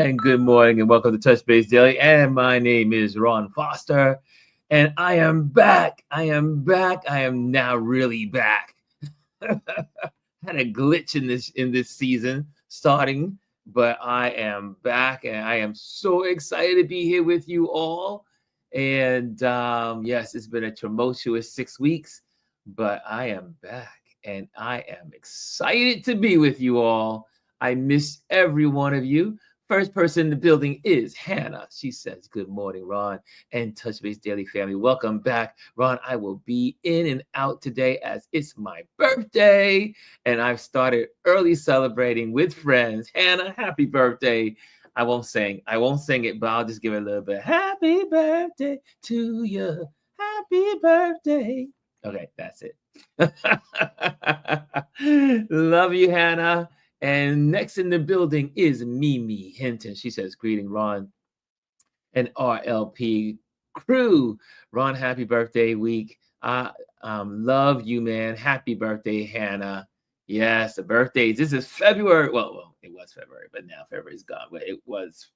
And good morning and welcome to Touch Base Daily. And my name is Ron Foster. And I am back. I am back. I am now really back. Had a glitch in this season starting, but I am back and I am so excited to be here with you all. And yes, it's been a tumultuous 6 weeks, but I am back and I am excited to be with you all. I miss every one of you. First person in the building is Hannah. She says, "Good morning, Ron and Touch Base Daily family. Welcome back. Ron, I will be in and out today as it's my birthday, and I've started early celebrating with friends. Hannah, happy birthday." I won't sing it, but I'll just give it a little bit. Happy birthday to you. Happy birthday. Okay, that's it. Love you, Hannah. And next in the building is Mimi Hinton. She says, "Greeting, Ron and RLP crew. Ron, happy birthday week. I love you, man. Happy birthday, Hannah." Yes, the birthdays. This is February. Well, it was February, but now February's gone. But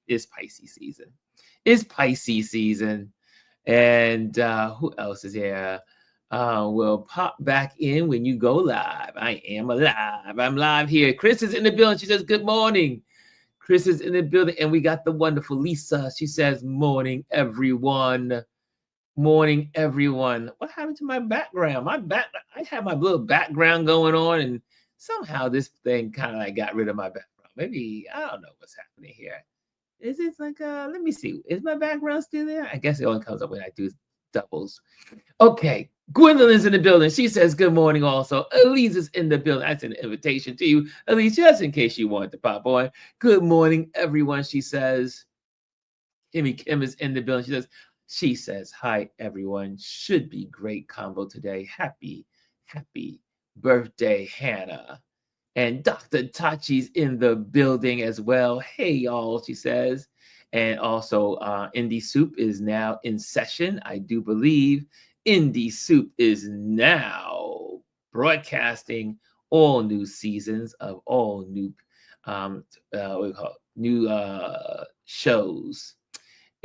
it's Pisces season. It's Pisces season. And who else is here? Will pop back in when you go live. I am alive. I'm live here. Chris is in the building. She says, "Good morning." Chris is in the building, and we got the wonderful Lisa. She says, "Morning, everyone. Morning, everyone." What happened to my background? I had my little background going on, and somehow this thing kind of like got rid of my background. Maybe I don't know what's happening here. Is it like let me see. Is my background still there? I guess it only comes up when I do doubles. Okay, Gwendolyn's in the building. She says, "Good morning." Also, Elise is in the building. That's an invitation to you, Elise, just in case you wanted to pop on. Good morning, everyone. She says, Kimmy Kim is in the building. She says, "Hi, everyone. Should be great combo today. Happy birthday, Hannah." And Dr. Tachi's in the building as well. "Hey, y'all," she says. And also, Indie Soup is now in session. I do believe Indie Soup is now broadcasting all new seasons of all new, what do you call it? New shows.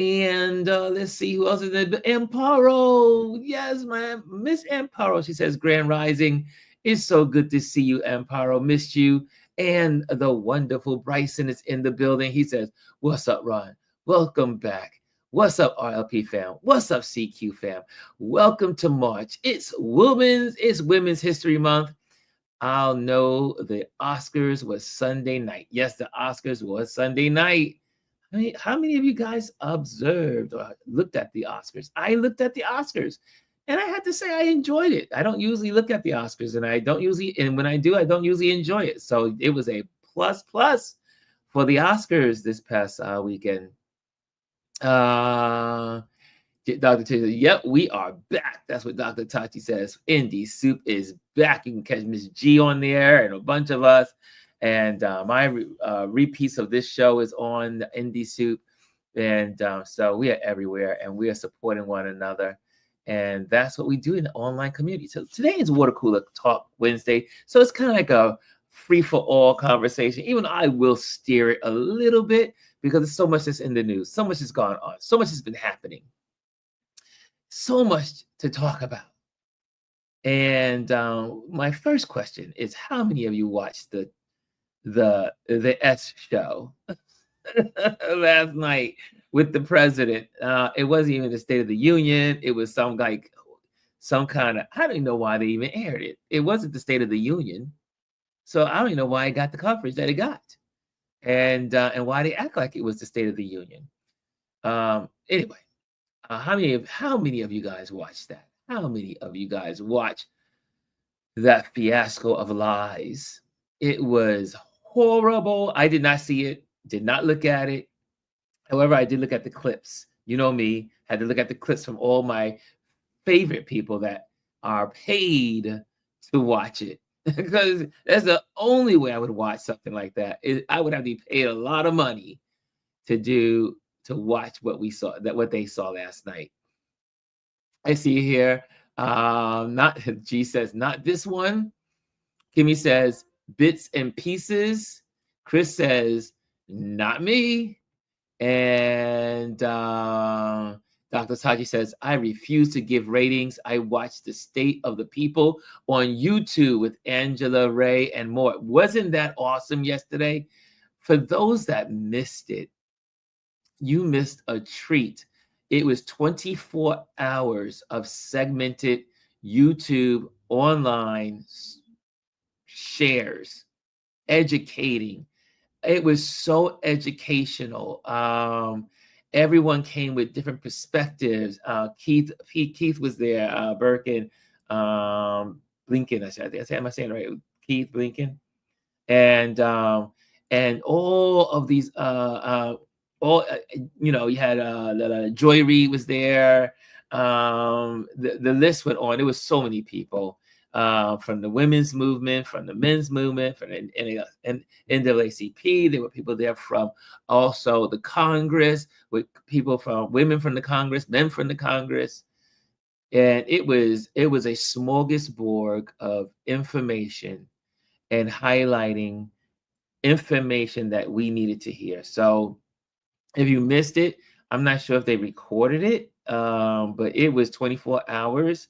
And let's see who else is there. Amparo. Yes, man. Miss Amparo. She says, "Grand Rising. It's so good to see you, Amparo. Missed you." And the wonderful Bryson is in the building. He says, "What's up, Ron? Welcome back. What's up, RLP fam? What's up, CQ fam? Welcome to March. It's Women's History Month. I'll know the Oscars was Sunday night. Yes, the Oscars was Sunday night. I mean, how many of you guys observed or looked at the Oscars? I looked at the Oscars, and I had to say I enjoyed it. I don't usually look at the Oscars, and when I do, I don't usually enjoy it. So it was a plus for the Oscars this past weekend. Dr. Tachi says, "Yep, we are back." That's what Dr. Tachi says. Indie Soup is back. You can catch Miss G on there and a bunch of us. And my repeats of this show is on the Indie Soup. And so we are everywhere and we are supporting one another. And that's what we do in the online community. So today is Water Cooler Talk Wednesday. So it's kind of like a free for all conversation, even though I will steer it a little bit because there's so much that's in the news. So much has gone on. So much has been happening. So much to talk about. And my first question is, how many of you watched the S show last night with the president? It wasn't even the State of the Union. It was some kind of, I don't even know why they even aired it. It wasn't the State of the Union. So I don't even know why it got the coverage that it got. And why they act like it was the State of the Union. Anyway, how many of you guys watched that? How many of you guys watched that fiasco of lies? It was horrible. I did not see it, did not look at it. However, I did look at the clips. You know me, had to look at the clips from all my favorite people that are paid to watch it. Because that's the only way I would watch something like that. I would have to be paid a lot of money to watch what they saw last night. I see here, not G says, "Not this one." Kimmy says, "Bits and pieces." Chris says, "Not me." And Dr. Saji says, I refuse to give ratings. I watched The State of the People on YouTube with Angela Ray and more. Wasn't that awesome yesterday? For those that missed it, you missed a treat. It was 24 hours of segmented YouTube online shares, educating. It was so educational. Everyone came with different perspectives. Keith was there. Birkin, Blinken. Am I saying it right? Keith Blinken, and all of these you had Joy Reid was there. The list went on. There was so many people from the women's movement, from the men's movement, from the NAACP. There were people there from also the Congress, with people from women from the Congress, men from the Congress. And it was a smorgasbord of information and highlighting information that we needed to hear. So if you missed it, I'm not sure if they recorded it, but it was 24 hours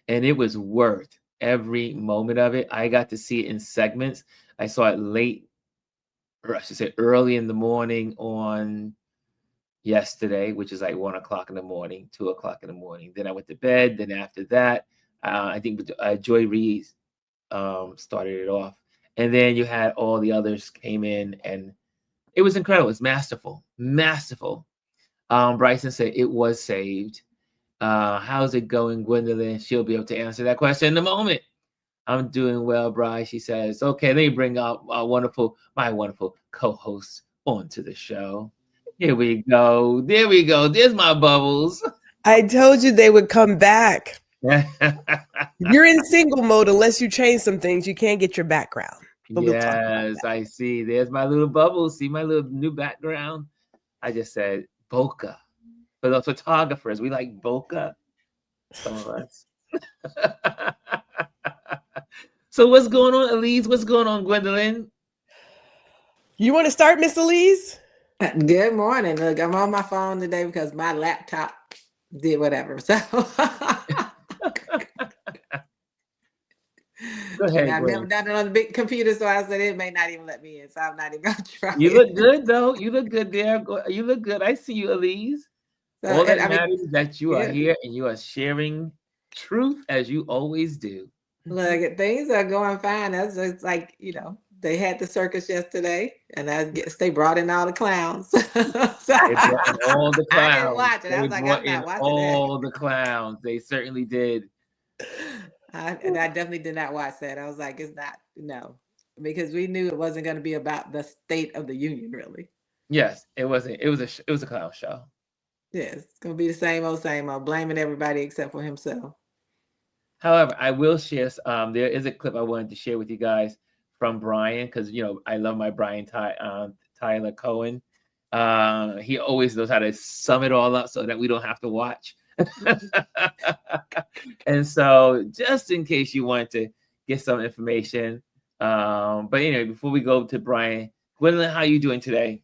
and it was worth every moment of it. I got to see it in segments. I saw it late, or I should say early in the morning on yesterday, which is like 1 o'clock in the morning, 2 o'clock in the morning. Then I went to bed. Then after that, I think Joy Reid started it off. And then you had all the others came in, and it was incredible. It's masterful. Bryson said it was saved. How's it going, Gwendolyn? She'll be able to answer that question in a moment. I'm doing well, Bryce. She says, okay, let me bring up my wonderful co-host onto the show. Here we go. There we go. There's my bubbles. I told you they would come back. You're in single mode unless you change some things. You can't get your background. But yes, I see. There's my little bubbles. See my little new background? I just said bokeh. For the photographers, we like bokeh. Some of us. So what's going on, Elise? What's going on, Gwendolyn? You want to start, Miss Elise? Good morning. Look, I'm on my phone today because my laptop did whatever. So go ahead. I've never done it on the big computer, so I said it may not even let me in. So I'm not even gonna try. You look good though. You look good there. You look good. I see you, Elise. So, all that matters is that you are here and you are sharing truth as you always do. Look, things are going fine. That's just like, they had the circus yesterday, and they brought in all the clowns. They brought in all the clowns. I didn't watch it. I was like, I'm not watching all the clowns. They certainly did. And I definitely did not watch that. I was like, it's not, no, because we knew it wasn't going to be about the State of the Union, really. Yes, it wasn't. It was a clown show. Yes, it's going to be the same old, blaming everybody except for himself. However, I will share. There is a clip I wanted to share with you guys from Brian, because I love my Brian Tyler Cohen. He always knows how to sum it all up so that we don't have to watch. And so, just in case you want to get some information, but anyway, before we go to Brian, Gwendolyn, how are you doing today?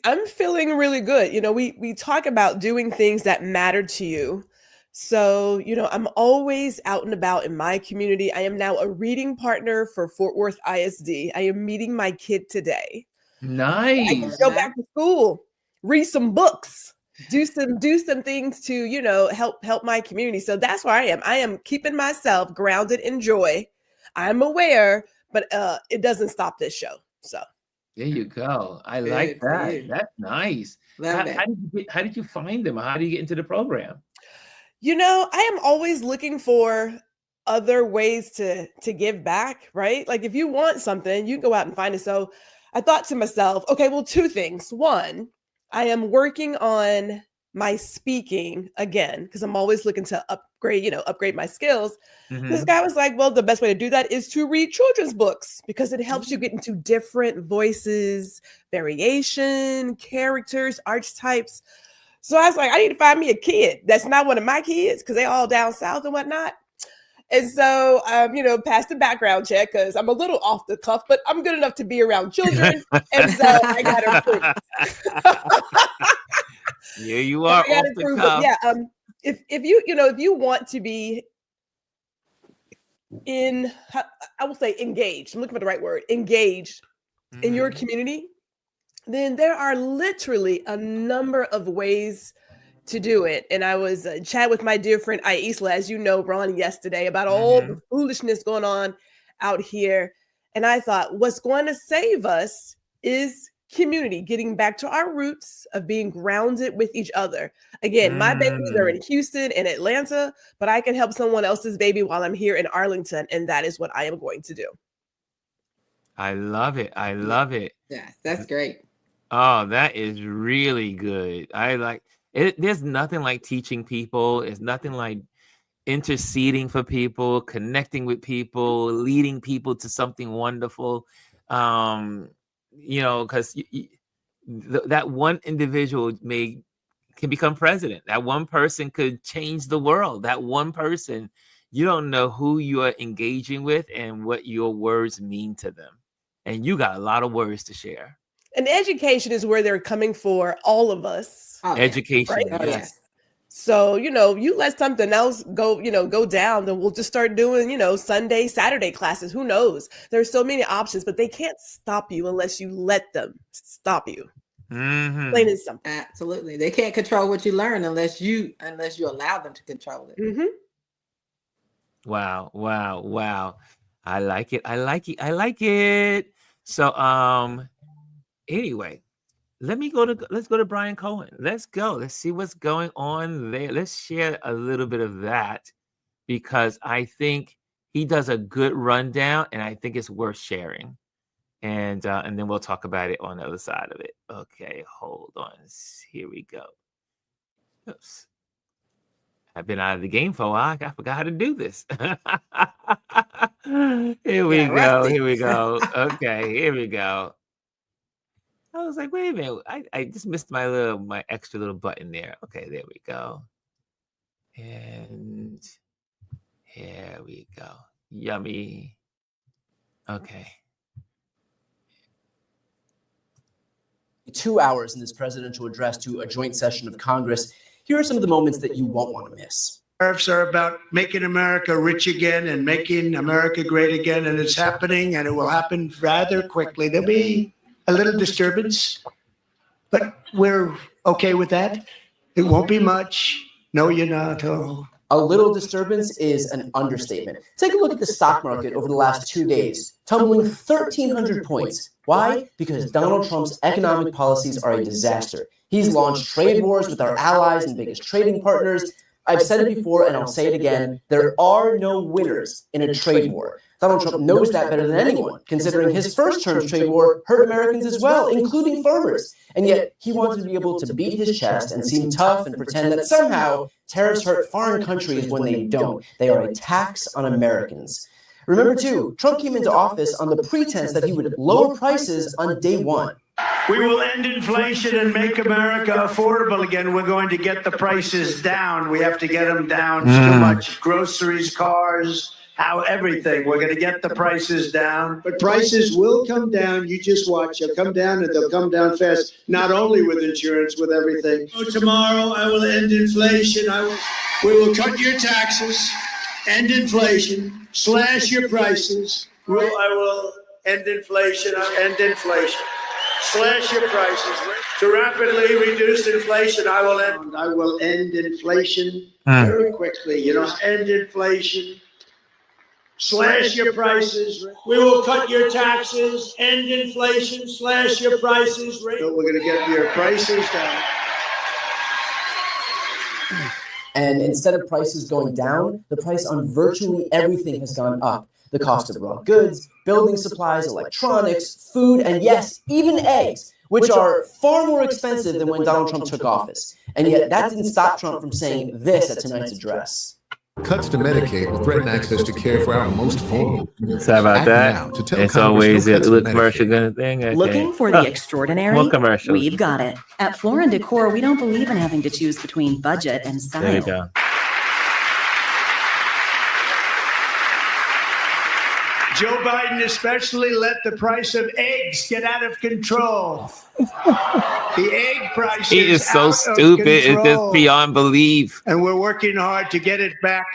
I'm feeling really good. We talk about doing things that matter to you. So, I'm always out and about in my community. I am now a reading partner for Fort Worth ISD. I am meeting my kid today. Nice. I can go back to school, read some books, do some things to, help my community. So that's where I am. I am keeping myself grounded in joy. I'm aware, but it doesn't stop this show. So there you go. I like that. That's nice. How did you find them? How did you get into the program? I am always looking for other ways to give back, right? Like if you want something, you can go out and find it. So I thought to myself, okay, well, two things. One, I am working on my speaking again, because I'm always looking to upgrade my skills. Mm-hmm. This guy was like, well, the best way to do that is to read children's books because it helps you get into different voices, variation, characters, archetypes. So I was like, I need to find me a kid that's not one of my kids because they're all down south and whatnot. And so, passed the background check because I'm a little off the cuff, but I'm good enough to be around children. And so I got approved. Yeah, you are I got off the approved. cuff. Yeah. If you want to be I will say engaged. I'm looking for the right word. Engaged in your community, then there are literally a number of ways to do it. And I was chatting with my dear friend Aisla, as you know, Ron, yesterday about all the foolishness going on out here. And I thought, what's going to save us is community, getting back to our roots of being grounded with each other. Again, my babies are in Houston and Atlanta, but I can help someone else's baby while I'm here in Arlington. And that is what I am going to do. I love it. I love it. Yes, that's great. Oh, that is really good. I like it. There's nothing like teaching people. It's nothing like interceding for people, connecting with people, leading people to something wonderful. Because that one individual can become president. That one person could change the world. That one person, you don't know who you are engaging with and what your words mean to them. And you got a lot of words to share. And education is where they're coming for all of us. Oh, Education, right? yes. So, you let something else go down, then we'll just start doing, Sunday, Saturday classes. Who knows? There's so many options, but they can't stop you unless you let them stop you. Plain and simple. Absolutely. They can't control what you learn unless you allow them to control it. Wow. I like it. So, anyway, let's go to Brian Cohen. Let's go. Let's see what's going on there. Let's share a little bit of that because I think he does a good rundown and I think it's worth sharing. And then we'll talk about it on the other side of it. Okay, hold on. Here we go. Oops. I've been out of the game for a while. I forgot how to do this. Here we go. Okay, here we go. I was like, wait a minute. I just missed my extra little button there. Okay, there we go. And here we go. Yummy. Okay. 2 hours in this presidential address to a joint session of Congress. Here are some of the moments that you won't want to miss. Tariffs are about making America rich again and making America great again, and it's happening, and it will happen rather quickly. There'll be a little disturbance, but we're okay with that. It won't be much. No, you're not. Oh. A little disturbance is an understatement. Take a look at the stock market over the last 2 days, tumbling 1,300 points. Why? Because Donald Trump's economic policies are a disaster. He's launched trade wars with our allies and biggest trading partners. I've said it before and I'll say it again. There are no winners in a trade war. Donald Trump knows that better than anyone, considering his first term's trade war hurt Americans as well, including farmers. And yet he wanted to be able to beat his chest and seem tough and pretend that somehow tariffs hurt foreign countries when they don't. They are a tax on Americans. Remember, too, Trump came into office on the pretense that he would lower prices on day one. We will end inflation and make America affordable again. We're going to get the prices down. We have to get them down. It's too much. Groceries, cars, everything. We're going to get the prices down. But prices will come down. You just watch. They'll come down, and they'll come down fast. Not only with insurance, with everything. Tomorrow, I will end inflation. We will cut your taxes, end inflation, slash your prices. I will end inflation. Slash your prices. To rapidly reduce inflation, I will end inflation very quickly. End inflation. Slash your prices. We will cut your taxes. End inflation. Slash your prices. So we're going to get your prices down. And instead of prices going down, the price on virtually everything has gone up. The cost of raw goods, building supplies, electronics, food, and yes, even eggs, which are far more expensive than when Donald Trump took office. And yet that didn't stop Trump from saying this at tonight's address. Cuts to Medicaid will threaten access to care for our most vulnerable. Sorry about that. It's always a little commercial kind of thing. Okay. Looking for the extraordinary? More commercials. We've got it. At Floor & Decor, we don't believe in having to choose between budget and style. There you go. Joe Biden especially let the price of eggs get out of control. The egg price He is so out of stupid. It's just control. beyond belief. And we're working hard to get it back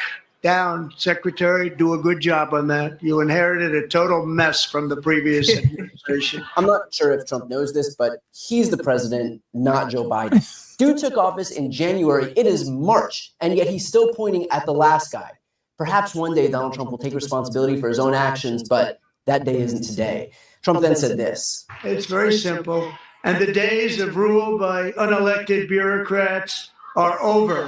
down. Secretary, do a good job on that. You inherited a total mess from the previous administration. I'm not sure if Trump knows this, but he's the president, not Joe Biden. Dude took office in January. It is March, and yet he's still pointing at the last guy. Perhaps one day Donald Trump will take responsibility for his own actions, but that day isn't today. Trump then said this. It's very simple. And the days of rule by unelected bureaucrats are over.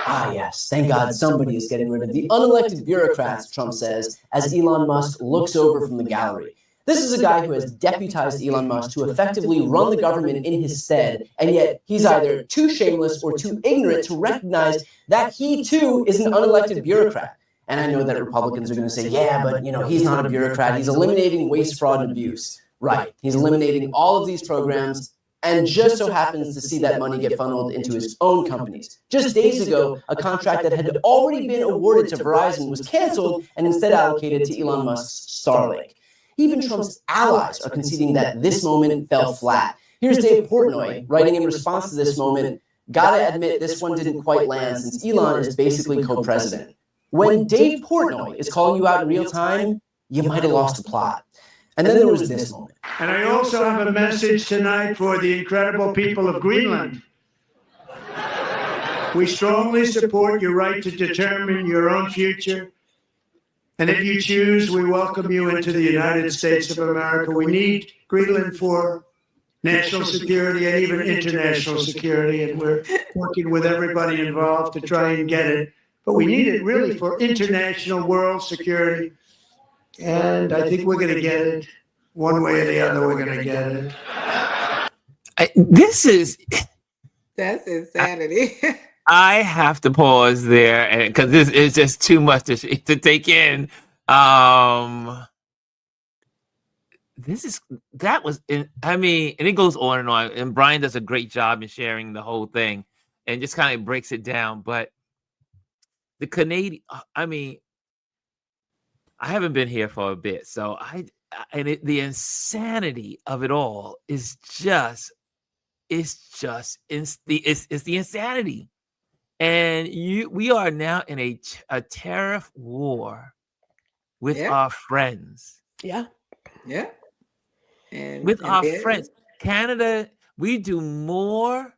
Ah, yes. Thank God somebody is getting rid of the unelected bureaucrats, Trump says, as Elon Musk looks over from the gallery. This is a guy who has deputized Elon Musk to effectively run the government in his stead, and yet he's either too shameless or too ignorant to recognize that he, too, is an unelected bureaucrat. And I know that Republicans are going to say, yeah, but, he's not a bureaucrat. He's eliminating waste, fraud, and abuse. Right. He's eliminating all of these programs and just so happens to see that money get funneled into his own companies. Just days ago, a contract that had already been awarded to Verizon was canceled and instead allocated to Elon Musk's Starlink. Even Trump's allies are conceding that this moment fell flat. Here's Dave Portnoy writing in response to this moment, gotta admit this one didn't quite land since Elon is basically co-president. When Dave Portnoy is calling you out in real time, you might have lost the plot. And then there was this moment. And I also have a message tonight for the incredible people of Greenland. We strongly support your right to determine your own future. And if you choose, we welcome you into the United States of America. We need Greenland for national security and even international security. And we're working with everybody involved to try and get it. But we need it really for international world security. And I think we're going to get it. One way or the other, we're going to get it. That's insanity. I have to pause there because this is just too much to take in. And it goes on and on. And Brian does a great job in sharing the whole thing and just kind of breaks it down. But the Canadian, I haven't been here for a bit, so the insanity of it all is it's the insanity. And we are now in a tariff war with our friends. Yeah. Yeah. And with our friends. Canada, we do more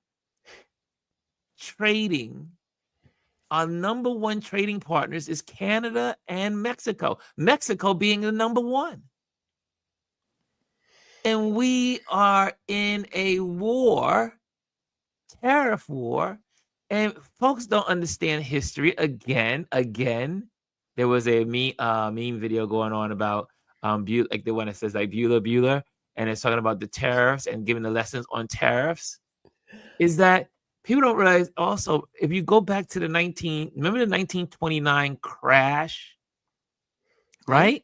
trading. Our number one trading partners is Canada and Mexico. Mexico being the number one. And we are in a war, tariff war. And folks don't understand history. Again, there was a meme video going on about like the one that says like Bueller, and it's talking about the tariffs and giving the lessons on tariffs. Is that people don't realize also, if you go back to remember the 1929 crash, right?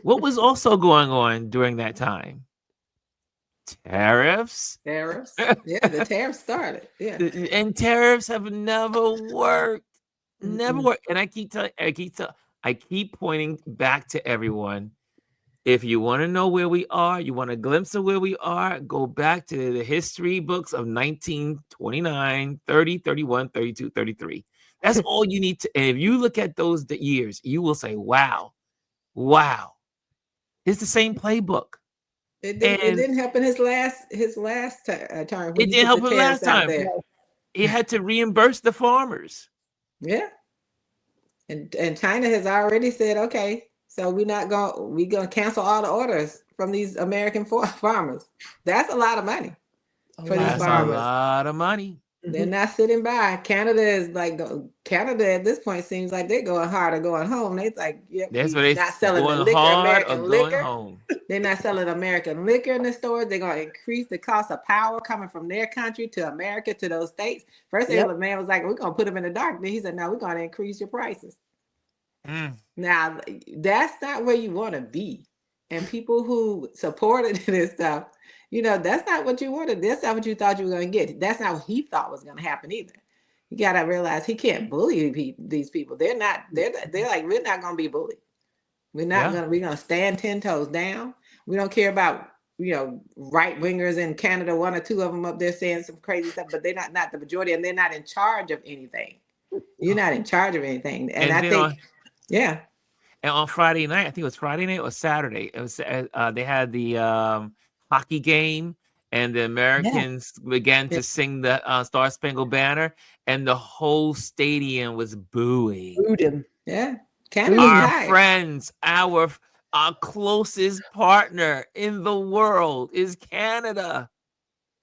What was also going on during that time? Tariffs. Yeah, the tariffs started. Yeah. And tariffs have never worked. Never worked. And I keep pointing back to everyone. If you want to know where we are, you want a glimpse of where we are, go back to the history books of 1929, 30, 31, 32, 33. That's all you need to. And if you look at those years, you will say, wow. It's the same playbook. It didn't help in his last term. It didn't help him last time. He had to reimburse the farmers. Yeah. And China has already said, okay, so we're gonna cancel all the orders from these American farmers. That's a lot of money for these farmers. That's a lot of money. They're not sitting by. Canada at this point seems like they're going hard or going home. They're like, that's what they're not selling going the liquor, hard American or liquor. going home. They're not selling American liquor in the stores. They're going to increase the cost of power coming from their country to America, to those states. First, the man was like, we're going to put them in the dark. Then he said, no, we're going to increase your prices. Now, that's not where you want to be. And people who supported this stuff, that's not what you wanted. That's not what you thought you were going to get. That's not what he thought was going to happen either. You got to realize he can't bully these people. They're like, we're not going to be bullied. We're not Yeah. gonna we're gonna stand 10 toes down. We don't care about right wingers in Canada, one or two of them up there saying some crazy stuff, but they're not the majority, and they're not in charge of anything. You're not in charge of anything. And And I then think, yeah. and on Friday night, I think it was Friday night or Saturday, it was they had the hockey game, and the Americans began to sing the Star Spangled Banner, and the whole stadium was booing. Booed him. Yeah. Booed Canada's him. Our tired. friends, our closest partner in the world is Canada.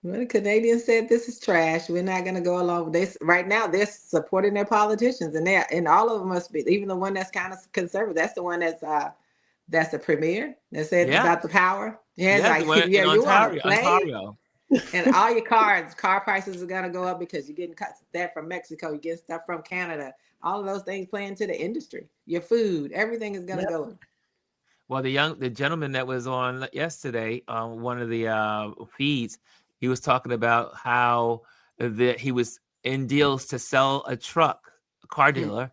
Well, the Canadians said this is trash. We're not going to go along with this. Right now, they're supporting their politicians, and all of them must be. Even the one that's kind of conservative. That's the one that's the premier that said Yeah. about the power. Yeah, it's Yeah, like, the one in you want to Ontario. play, Ontario. and all your car prices are going to go up because you're getting that from Mexico. You get stuff from Canada. All of those things play into the industry. Your food, everything is going to go up. Well, the gentleman that was on yesterday on one of the feeds, he was talking about how he was in deals to sell a truck, a car dealer,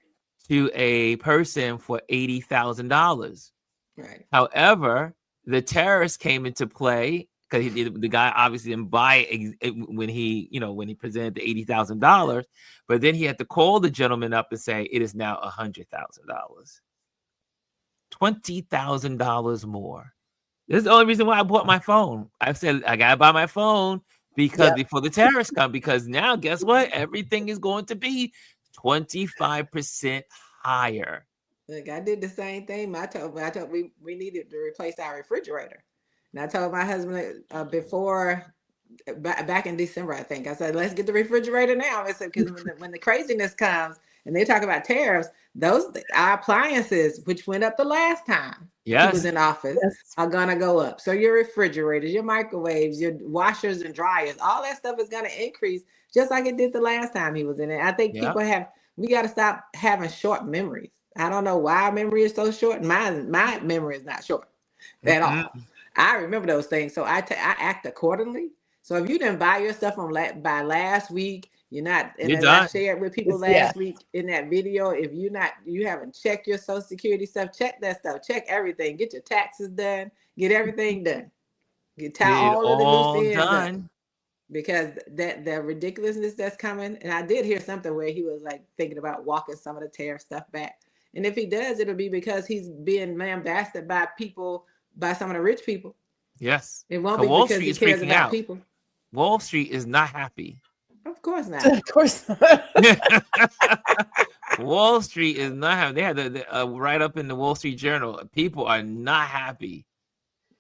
to a person for $80,000. Right. However, the tariffs came into play because the guy obviously didn't buy it when he presented the $80,000, but then he had to call the gentleman up and say it is now $100,000. $20,000 more. This is the only reason why I bought my phone. I said I gotta buy my phone because before the tariffs come, because now guess what? Everything is going to be 25% higher. Look, I did the same thing. I told we needed to replace our refrigerator, and I told my husband back in December, I think I said, let's get the refrigerator now. I said because when the craziness comes and they talk about tariffs, our appliances, which went up the last time he was in office, are gonna go up. So your refrigerators, your microwaves, your washers and dryers, all that stuff is gonna increase just like it did the last time he was in it. I think we got to stop having short memories. I don't know why our memory is so short. My memory is not short at all. I remember those things, so I act accordingly. So if you didn't buy your stuff by last week, you're not. And as I shared with people last week in that video, if you haven't checked your Social Security stuff, check that stuff. Check everything. Get your taxes done. Get everything done. Tie all of the loose ends up. Because the ridiculousness that's coming, and I did hear something where he was like thinking about walking some of the tariff stuff back. And if he does, it'll be because he's being lambasted by some of the rich people. Yes. It won't be because he cares about people. Wall Street is not happy. Of course not. Of course not. Wall Street is not happy. They had the right up in the Wall Street Journal. People are not happy.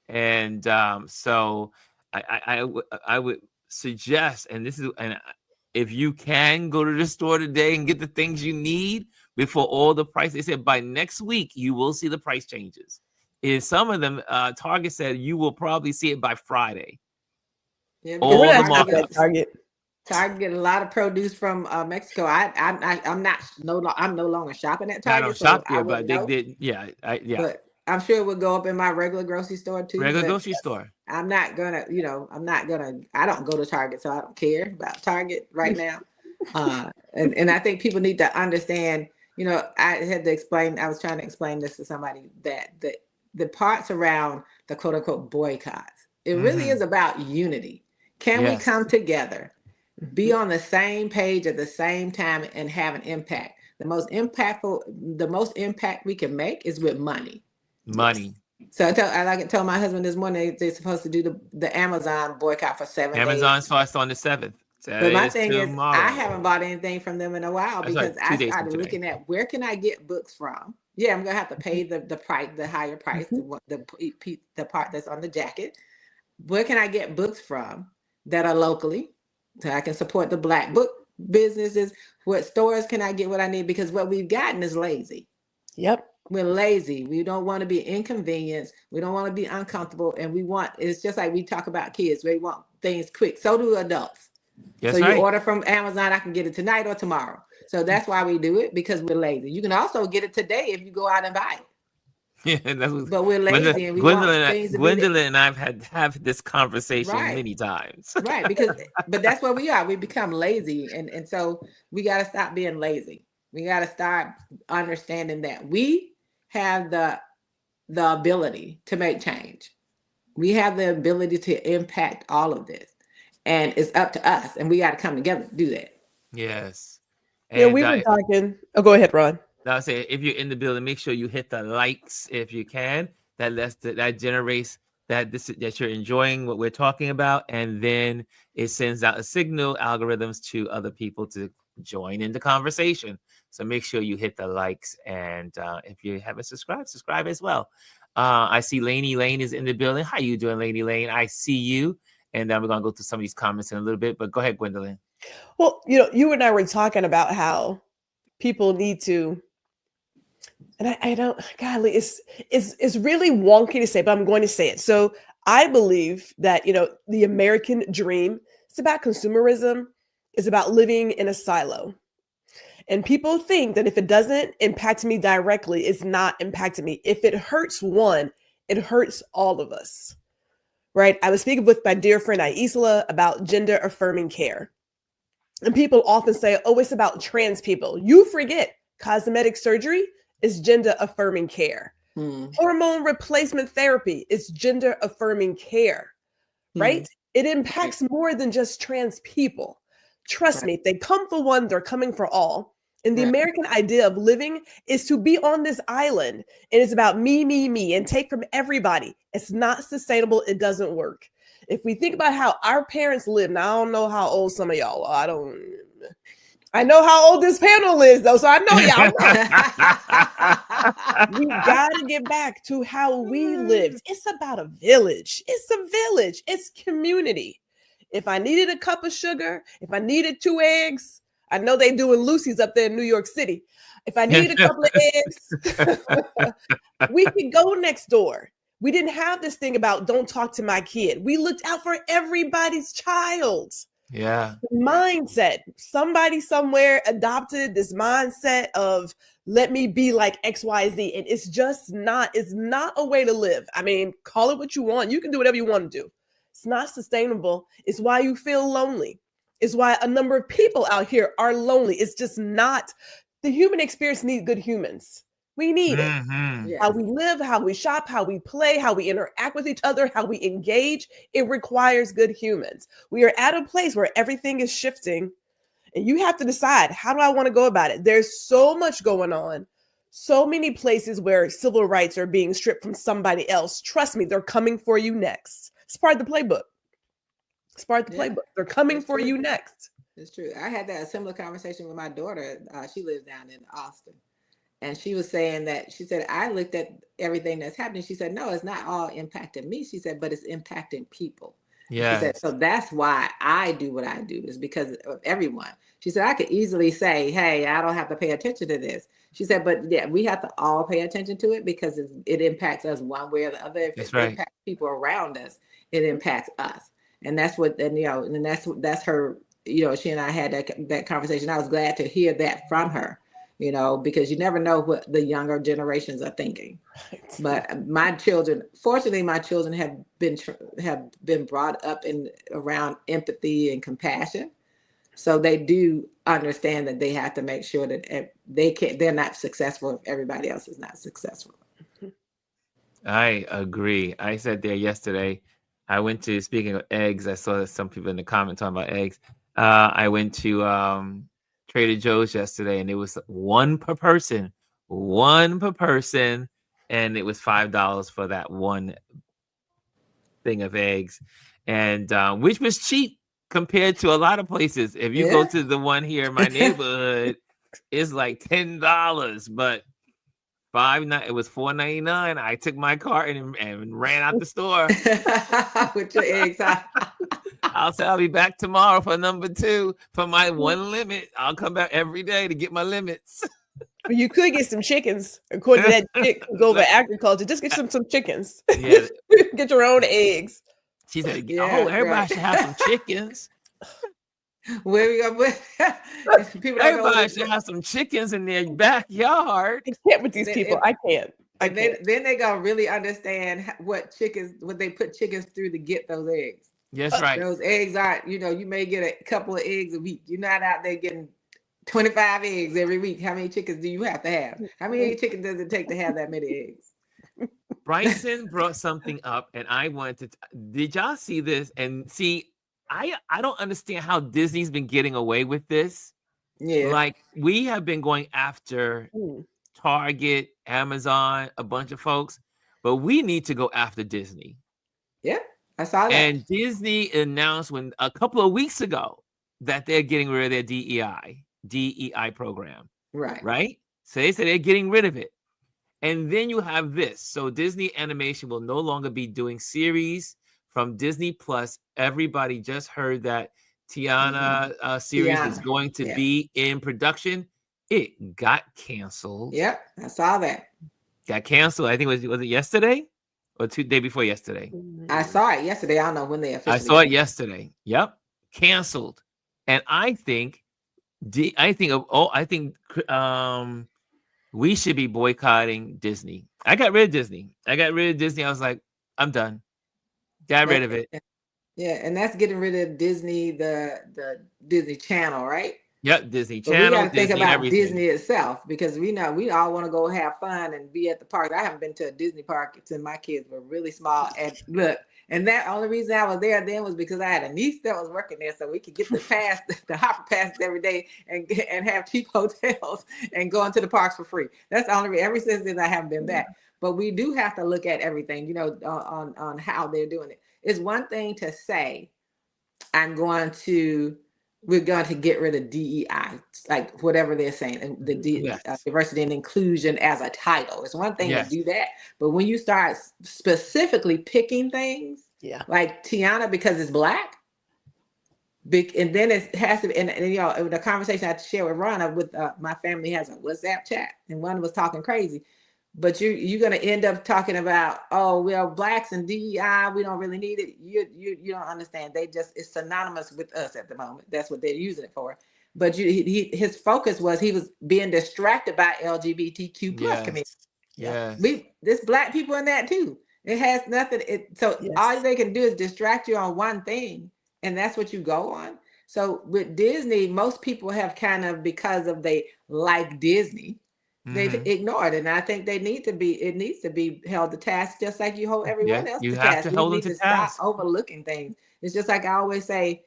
And so I would suggest, and if you can go to the store today and get the things you need before all the price, they said by next week you will see the price changes. In some of them, Target said you will probably see it by Friday. Yeah, all the markets. Target get a lot of produce from Mexico. I'm no longer shopping at Target. I don't shop there, but they did. Yeah. But I'm sure it would go up in my regular grocery store too. Regular grocery store. I'm not gonna. I don't go to Target, so I don't care about Target right now. And I think people need to understand. I was trying to explain this to somebody that the parts around the quote unquote boycotts, it really is about unity. Can we come together, be on the same page at the same time, and have an impact? The most impact we can make is with money. So I told my husband this morning they're supposed to do the Amazon boycott for 7 days. Amazon starts on the 7th. But my thing is, I haven't bought anything from them in a while because I started looking at where can I get books from. Yeah, I'm gonna have to pay the price, the higher price, the part that's on the jacket. Where can I get books from that are locally, so I can support the Black book businesses? What stores can I get what I need? Because what we've gotten is lazy. Yep. We're lazy. We don't want to be inconvenienced. We don't want to be uncomfortable. And it's just like we talk about kids. We want things quick. So do adults. That's so you order from Amazon, I can get it tonight or tomorrow. So that's why we do it, because we're lazy. You can also get it today if you go out and buy it. Yeah, but we're lazy and we Gwendolyn and I've have this conversation many times. Right, but that's what we are. We become lazy, and so we got to stop being lazy. We got to start understanding that we have the the ability to make change. We have the ability to impact all of this. And it's up to us. And we got to come together to do that. Yes. You know, And we were talking. Oh, go ahead, Ron. I'll say, if you're in the building, make sure you hit the likes if you can. That generates that you're enjoying what we're talking about, and then it sends out a signal algorithms to other people to join in the conversation. So make sure you hit the likes, and if you haven't subscribed, subscribe as well. I see Lainey Lane is in the building. How you doing, Lainey Lane? I see you, and then we're gonna go through some of these comments in a little bit. But go ahead, Gwendolyn. Well, you know, you and I were talking about how people need to, and I don't, golly, it's really wonky to say, but I'm going to say it. So I believe that, you know, the American dream, it's about consumerism, it's about living in a silo. And people think that if it doesn't impact me directly, it's not impacting me. If it hurts one, it hurts all of us, right? I was speaking with my dear friend Aisla about gender affirming care. And people often say, oh, it's about trans people. You forget cosmetic surgery is gender affirming care. Hormone replacement therapy is gender affirming care, right? It impacts more than just trans people. Trust me, if they come for one, they're coming for all. And the American idea of living is to be on this island. And it's about me, and take from everybody. It's not sustainable. It doesn't work. If we think about how our parents lived, now I don't know how old some of y'all are. I know how old this panel is, though, so I know y'all know. We got to get back to how we lived. It's about a village. It's a village. It's community. If I needed a cup of sugar, if I needed 2 eggs, I know they doing Lucy's up there in New York City. If I need a couple of eggs, we could go next door. We didn't have this thing about don't talk to my kid. We looked out for everybody's child. Yeah. Mindset. Somebody somewhere adopted this mindset of let me be like XYZ. And it's not a way to live. I mean, call it what you want. You can do whatever you want to do. It's not sustainable. It's why you feel lonely. It's why a number of people out here are lonely. It's just not, the human experience needs good humans. We need it. Mm-hmm. How we live, how we shop, how we play, how we interact with each other, how we engage. It requires good humans. We are at a place where everything is shifting, and you have to decide, how do I want to go about it? There's so much going on. So many places where civil rights are being stripped from somebody else. Trust me, they're coming for you next. It's part of the playbook. It's part of the playbook. They're coming for you next. It's true. I had that similar conversation with my daughter. She lives down in Austin. And she was saying that, she said, I looked at everything that's happening. She said, no, it's not all impacting me. She said, but it's impacting people. Yeah. She said, so that's why I do what I do, is because of everyone. She said, I could easily say, hey, I don't have to pay attention to this. She said, but yeah, we have to all pay attention to it because it impacts us one way or the other. If it impacts people around us, it impacts us. And that's what, and you know, and that's her, you know, she and I had that conversation. I was glad to hear that from her. You know, because you never know what the younger generations are thinking. Right. But my children, fortunately, my children have been brought up around empathy and compassion, so they do understand that they have to make sure that they're not successful if everybody else is not successful. I agree. I said there yesterday. I went to, speaking of eggs, I saw that some people in the comments talking about eggs. I went to Trader Joe's yesterday, and it was one per person, and it was $5 for that one thing of eggs, and which was cheap compared to a lot of places. If you go to the one here in my neighborhood, it's like $10, but it was $4.99. I took my cart and ran out the store with your eggs. I'll be back tomorrow for number 2 for my one limit. I'll come back every day to get my limits. But you could get some chickens, according to that chick who go over agriculture. Just get some chickens. Yeah. Get your own eggs. She said, everybody should have some chickens. Where we go? Everybody should have some chickens in their backyard. I can't with these people. I can't. Then they gonna really understand what they put chickens through to get those eggs. Yes, right. Those eggs aren't, you may get a couple of eggs a week. You're not out there getting 25 eggs every week. How many chickens do you have to have? How many chickens does it take to have that many eggs? Bryson brought something up, and I wanted to. Did y'all see this? And see, I don't understand how Disney's been getting away with this. Yeah. Like we have been going after Target, Amazon, a bunch of folks, but we need to go after Disney. Yeah, I saw that. And Disney announced a couple of weeks ago that they're getting rid of their DEI program. Right? So they said they're getting rid of it. And then you have this. So Disney Animation will no longer be doing series from Disney Plus. Everybody just heard that Tiana series is going to be in production. It got canceled. Yep, I saw that. Got canceled. I think was it yesterday or day before yesterday? I saw it yesterday. I don't know when they officially. I saw it yesterday. Yep, canceled. And I think we should be boycotting Disney. I got rid of Disney. I was like, I'm done. Got rid of it. Yeah, and that's getting rid of Disney, the Disney Channel, right? Yep, Disney But Channel. we got to think Disney, about everything. Disney itself, because we know we all want to go have fun and be at the park. I haven't been to a Disney park since my kids were really small. And look, and that only reason I was there then was because I had a niece that was working there, so we could get the pass, the hopper passes every day, and have cheap hotels and go into the parks for free. That's the only reason. Ever since then, I haven't been back. But we do have to look at everything, on how they're doing it. It's one thing to say, we're going to get rid of DEI, like whatever they're saying, and the diversity and inclusion as a title. It's one thing to do that, but when you start specifically picking things, like Tiana because it's Black, and then it has to be, and the conversation I had to share with Ronna with my family has a WhatsApp chat, and one was talking crazy. But you're going to end up talking about, oh, well, Blacks and DEI, we don't really need it. You don't understand. It's synonymous with us at the moment. That's what they're using it for. But his focus was he was being distracted by LGBTQ plus community. Yes. There's Black people in that too. It has nothing. All they can do is distract you on one thing, and that's what you go on. So with Disney, most people have kind of, because of they like Disney, they've ignored it, and I think it needs to be held to task, just like you hold everyone else to task. We need to stop overlooking things. It's just like I always say,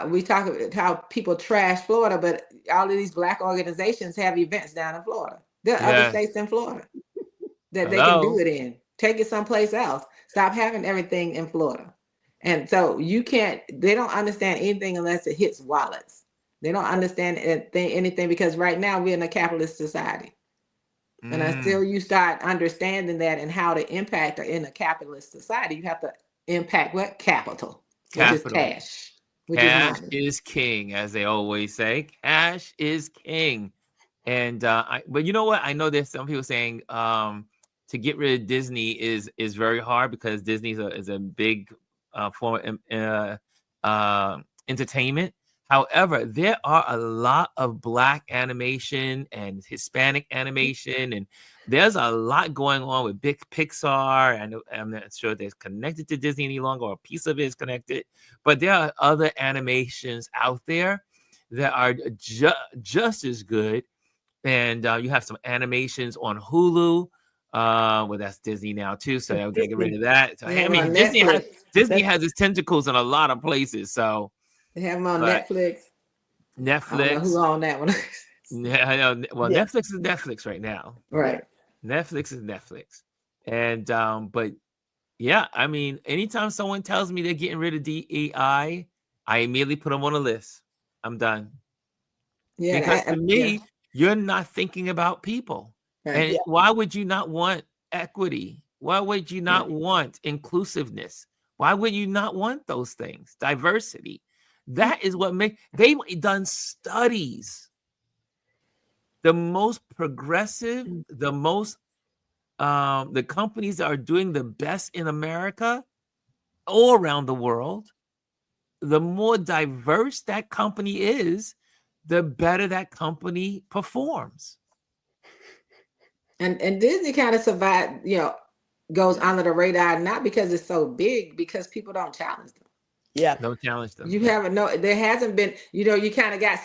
we talk about how people trash Florida, but all of these Black organizations have events down in Florida. There are other states in Florida that they can do it in. Take it someplace else. Stop having everything in Florida. And so they don't understand anything unless it hits wallets. They don't understand anything because right now we're in a capitalist society. And until you start understanding that and how to impact in a capitalist society, you have to impact what? Capital. Which is cash. Cash is king, as they always say. Cash is king. And but you know what? I know there's some people saying to get rid of Disney is very hard because Disney is a big form of entertainment. However, there are a lot of Black animation and Hispanic animation, and there's a lot going on with big Pixar. I'm not sure they're connected to Disney any longer, or a piece of it is connected, but there are other animations out there that are just as good. And you have some animations on Hulu. Well, that's Disney now too, so they'll get rid of that. So, I mean, Disney has its tentacles in a lot of places. So they have them on Netflix. I don't know who on that one. Yeah, I know. Well, Netflix is Netflix right now. Right. Netflix is Netflix. And but yeah, I mean, anytime someone tells me they're getting rid of DEI, I immediately put them on a list. I'm done. Yeah. Because to me, you're not thinking about people. Right. And why would you not want equity? Why would you not want inclusiveness? Why would you not want those things? Diversity. That is what they've done studies. The most progressive, the companies that are doing the best in America, all around the world, the more diverse that company is, the better that company performs. And Disney kind of survived, goes under the radar, not because it's so big, because people don't challenge them. Yeah. Don't challenge them. There hasn't been, you kind of got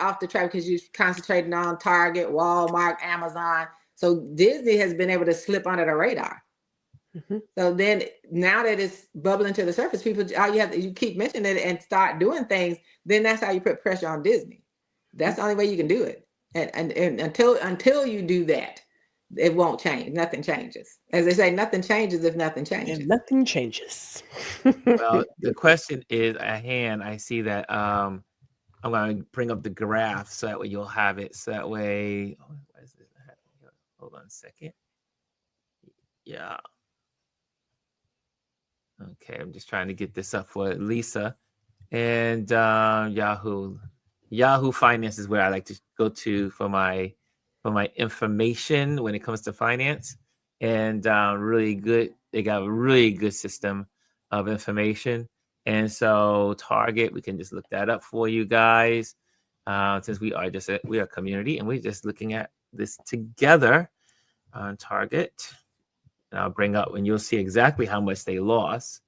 off the track because you concentrating on Target, Walmart, Amazon. So Disney has been able to slip under the radar. So then now that it's bubbling to the surface, people, all you keep mentioning it and start doing things, then that's how you put pressure on Disney. That's the only way you can do it. And until you do that, it won't change. Nothing changes. As they say, nothing changes if nothing changes. And nothing changes. Well, the question is at hand. I see that I'm going to bring up the graph so that way you'll have it. So that way, why is this happening? Hold on a second. Yeah. Okay, I'm just trying to get this up for Lisa. And Yahoo Finance is where I like to go to for my information when it comes to finance. And really good. They got a really good system of information. And so Target, we can just look that up for you guys. Since we are a community and we're just looking at this together on Target. And I'll bring up and you'll see exactly how much they lost.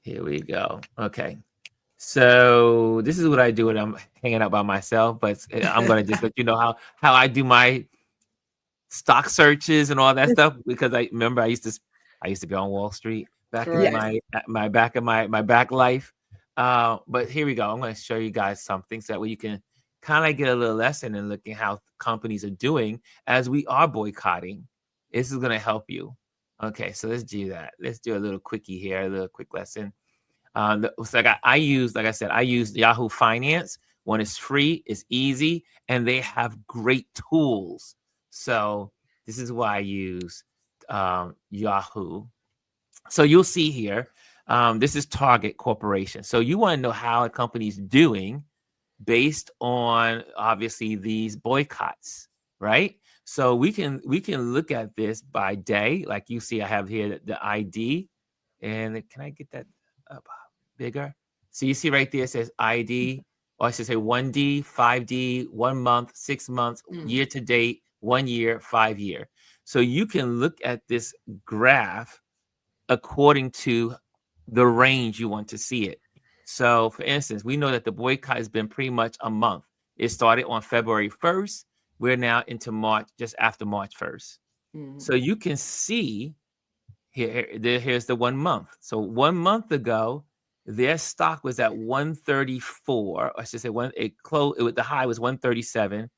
Here we go. Okay. So this is what I do when I'm hanging out by myself, but I'm going to just let you know how I do my stock searches and all that stuff, because I remember I used to be on Wall Street back in my back life. But here we go. I'm going to show you guys something so that way you can kind of get a little lesson in looking how companies are doing as we are boycotting. This is going to help you. Okay, so let's do that. Let's do a little quickie here, a little quick lesson. So I use Yahoo Finance. One is free, it's easy, and they have great tools. So this is why I use Yahoo. So you'll see here, this is Target Corporation. So you want to know how a company's doing based on obviously these boycotts, right? So we can look at this by day, like you see I have here the ID, and can I get that up bigger? So you see right there it says ID, or I should say 1D, 5D, 1 month, 6 months, year to date, 1 year, 5 year. So you can look at this graph according to the range you want to see it. So for instance, we know that the boycott has been pretty much a month. It started on February 1st. We're now into March, just after March 1st. So you can see here's the 1 month. So 1 month ago, their stock was at 134. Or I should say the high was 137.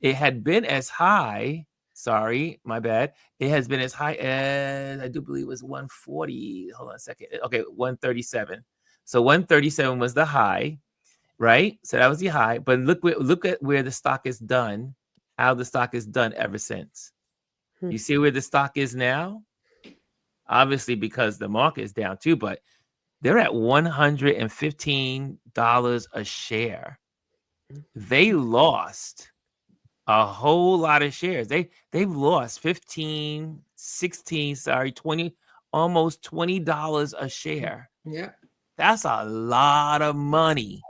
It had been as high. Sorry, my bad. It has been as high as I do believe it was 140. Hold on a second. Okay, 137. So 137 was the high, right? So that was the high. But look at where the stock is done, how the stock is done ever since. You see where the stock is now? Obviously, because the market is down too, but they're at $115 a share. They lost a whole lot of shares. They've lost 20, almost $20 a share. Yeah. That's a lot of money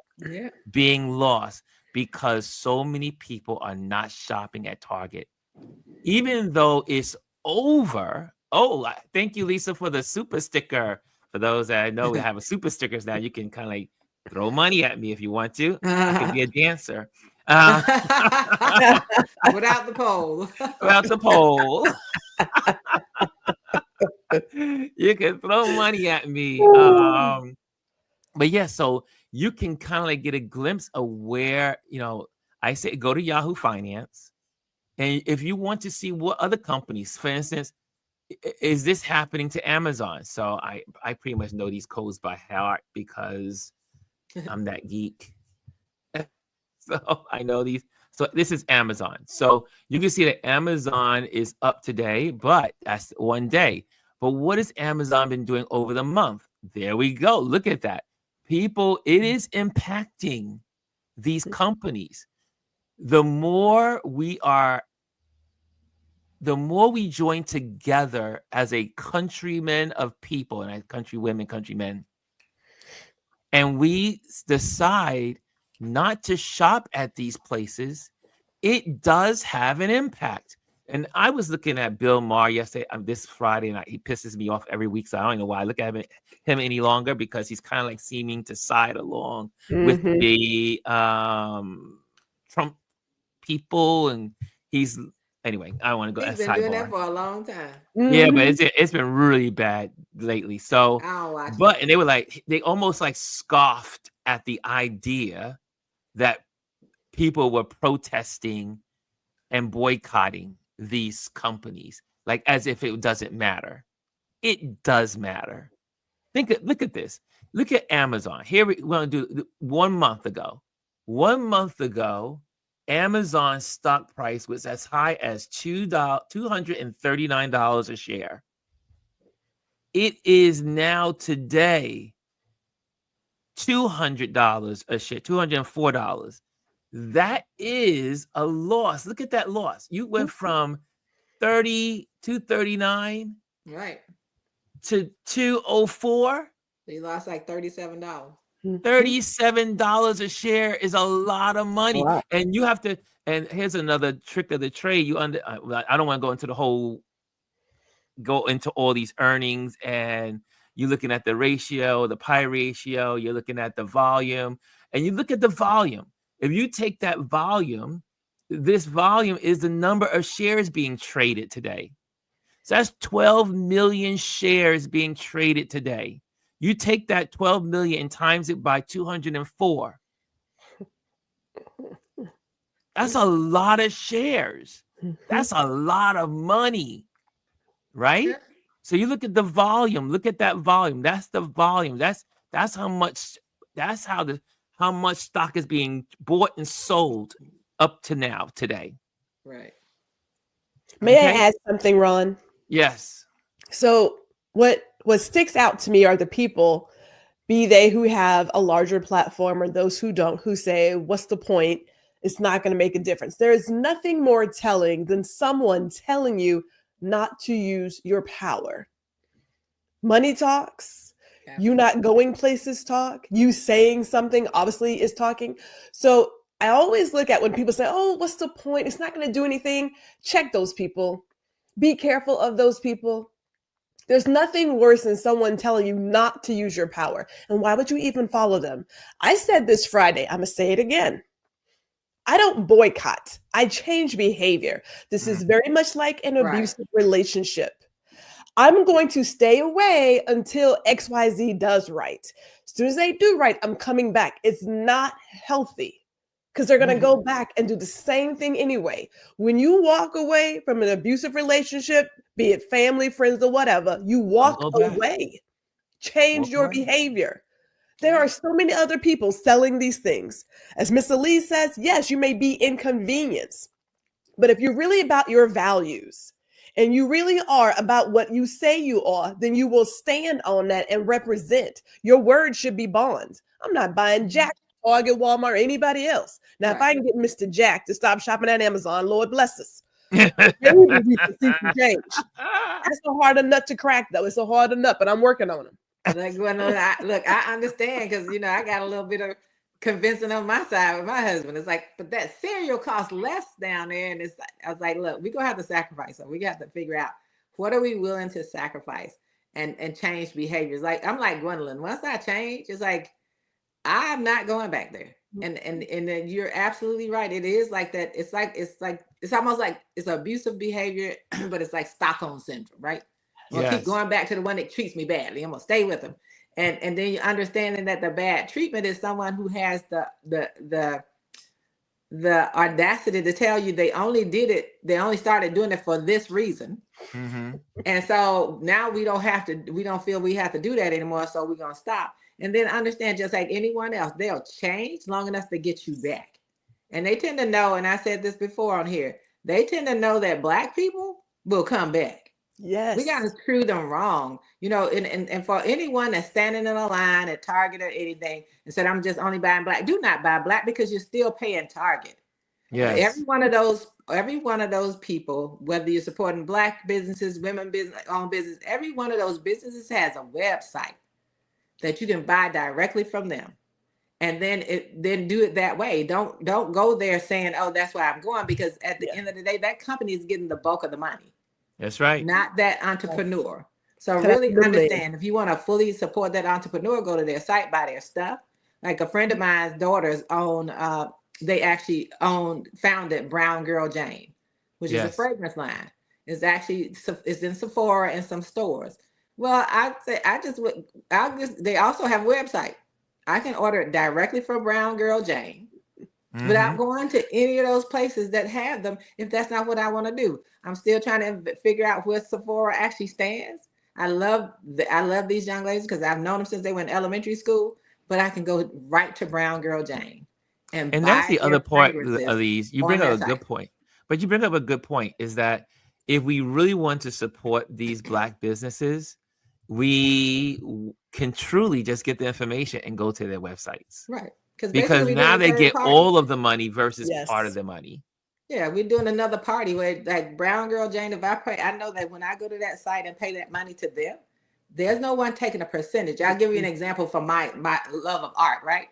being lost because so many people are not shopping at Target. Even though it's over. Oh, thank you, Lisa, for the super sticker. For those that know, we have a super stickers now. You can kind of like throw money at me if you want to. I could be a dancer. Without the pole. Without the pole. You can throw money at me. But yeah, so you can kind of like get a glimpse of where, I say go to Yahoo Finance. And if you want to see what other companies, for instance, is this happening to Amazon? So I pretty much know these codes by heart because I'm that geek. So I know these. So this is Amazon. So you can see that Amazon is up today, but that's 1 day. But what has Amazon been doing over the month? There we go. Look at that. People, it is impacting these companies. The more we join together as a countrymen of people and as countrywomen, countrymen, and we decide not to shop at these places, it does have an impact. And I was looking at Bill Maher yesterday, this Friday, and he pisses me off every week. So I don't know why I look at him any longer, because he's kind of like seeming to side along with the Trump people, and he's anyway. I don't want to go. He's That's been doing that sidebar. for a long time. Yeah, but Mhm. it's been really bad lately. So, I don't watch but it. and they were like they almost like scoffed at the idea that people were protesting and boycotting these companies, like as if it doesn't matter. It does matter. Look at this. Look at Amazon. Here we want to do 1 month ago. 1 month ago, Amazon's stock price was as high as $239 a share. It is now today $200 a share, $204. That is a loss. Look at that loss. You went from 239 Right. to 204. So you lost like $37. $37 a share is a lot of money. Wow. And you have to, and here's another trick of the trade. I don't want to go into all these earnings, and you're looking at the ratio, the pie ratio, you're looking at the volume, and you look at the volume. If you take that volume, this volume is the number of shares being traded today. So that's 12 million shares being traded today. You take that 12 million and times it by 204. That's a lot of shares. That's a lot of money, right? Yeah. So you look at the volume. Look at that volume. That's the volume. That's how much. That's how much stock is being bought and sold up to now today. Right. May Okay? I add something, Ron? Yes. So what sticks out to me are the people, be they who have a larger platform or those who don't, who say, what's the point? It's not going to make a difference. There is nothing more telling than someone telling you not to use your power. Money talks. You not going places talk. You saying something obviously is talking. So I always look at when people say, oh, what's the point? It's not going to do anything. Check those people. Be careful of those people. There's nothing worse than someone telling you not to use your power. And why would you even follow them? I said this Friday. I'm going to say it again. I don't boycott. I change behavior. This is very much like an Right. abusive relationship. I'm going to stay away until XYZ does right. As soon as they do right, I'm coming back. It's not healthy because they're going to go back and do the same thing anyway. When you walk away from an abusive relationship, be it family, friends, or whatever, you walk go back. away. Change Walk your away. behavior. There are so many other people selling these things. As Miss Elise says, yes, you may be inconvenienced, but if you're really about your values and you really are about what you say you are, then you will stand on that and represent. Your word should be bond. I'm not buying Jack, Target, Walmart, or anybody else. Now, if I can get Mr. Jack to stop shopping at Amazon, Lord bless us. Maybe we can see some change. That's a harder nut to crack, though. It's a harder nut, but I'm working on them. Like, I understand because I got a little bit of convincing on my side with my husband. It's like, but that cereal costs less down there, and I was like, look, we're gonna have to sacrifice. So we got to figure out what are we willing to sacrifice and change behaviors. Like I'm like Gwendolyn. Once I change, it's like I'm not going back there. And then you're absolutely right. It is like that. It's almost like it's abusive behavior, but it's like Stockholm syndrome, right? I'm gonna keep going back to the one that treats me badly. I'm gonna stay with them. And then you're understanding that the bad treatment is someone who has the audacity to tell you they only started doing it for this reason. And so now we don't feel we have to do that anymore. So we're gonna stop. And then understand, just like anyone else, they'll change long enough to get you back. And they tend to know, and I said this before on here, they tend to know that Black people will come back. Yes. We got to screw them wrong, and for anyone that's standing in a line at Target or anything and said, I'm just only buying Black, do not buy Black because you're still paying Target. Yes. Every one of those people, whether you're supporting Black businesses, women owned business, every one of those businesses has a website that you can buy directly from them. And then do it that way. Don't go there saying, oh, that's why I'm going, because at the end of the day, that company is getting the bulk of the money. That's right. Not that entrepreneur. So really understand, if you want to fully support that entrepreneur, go to their site, buy their stuff. Like a friend of mine's daughters own they actually founded Brown Girl Jane, which is a Yes. fragrance line. It's in Sephora and some stores. Well, they also have a website. I can order it directly from Brown Girl Jane without going to any of those places that have them if that's not what I want to do. I'm still trying to figure out where Sephora actually stands. I love these young ladies because I've known them since they were in elementary school, but I can go right to Brown Girl Jane and And buy that's the their other part fragrances of these. You on bring up their a good site. point. But you bring up a good point is that if we really want to support these Black businesses, we can truly just get the information and go to their websites. Right. Because Because basically we're now doing a they third get party. all of the money versus part of Yes. the money. Yeah, we're doing another party where like Brown Girl Jane, if I pay, I know that when I go to that site and pay that money to them, there's no one taking a percentage. I'll give you an example from my love of art, right?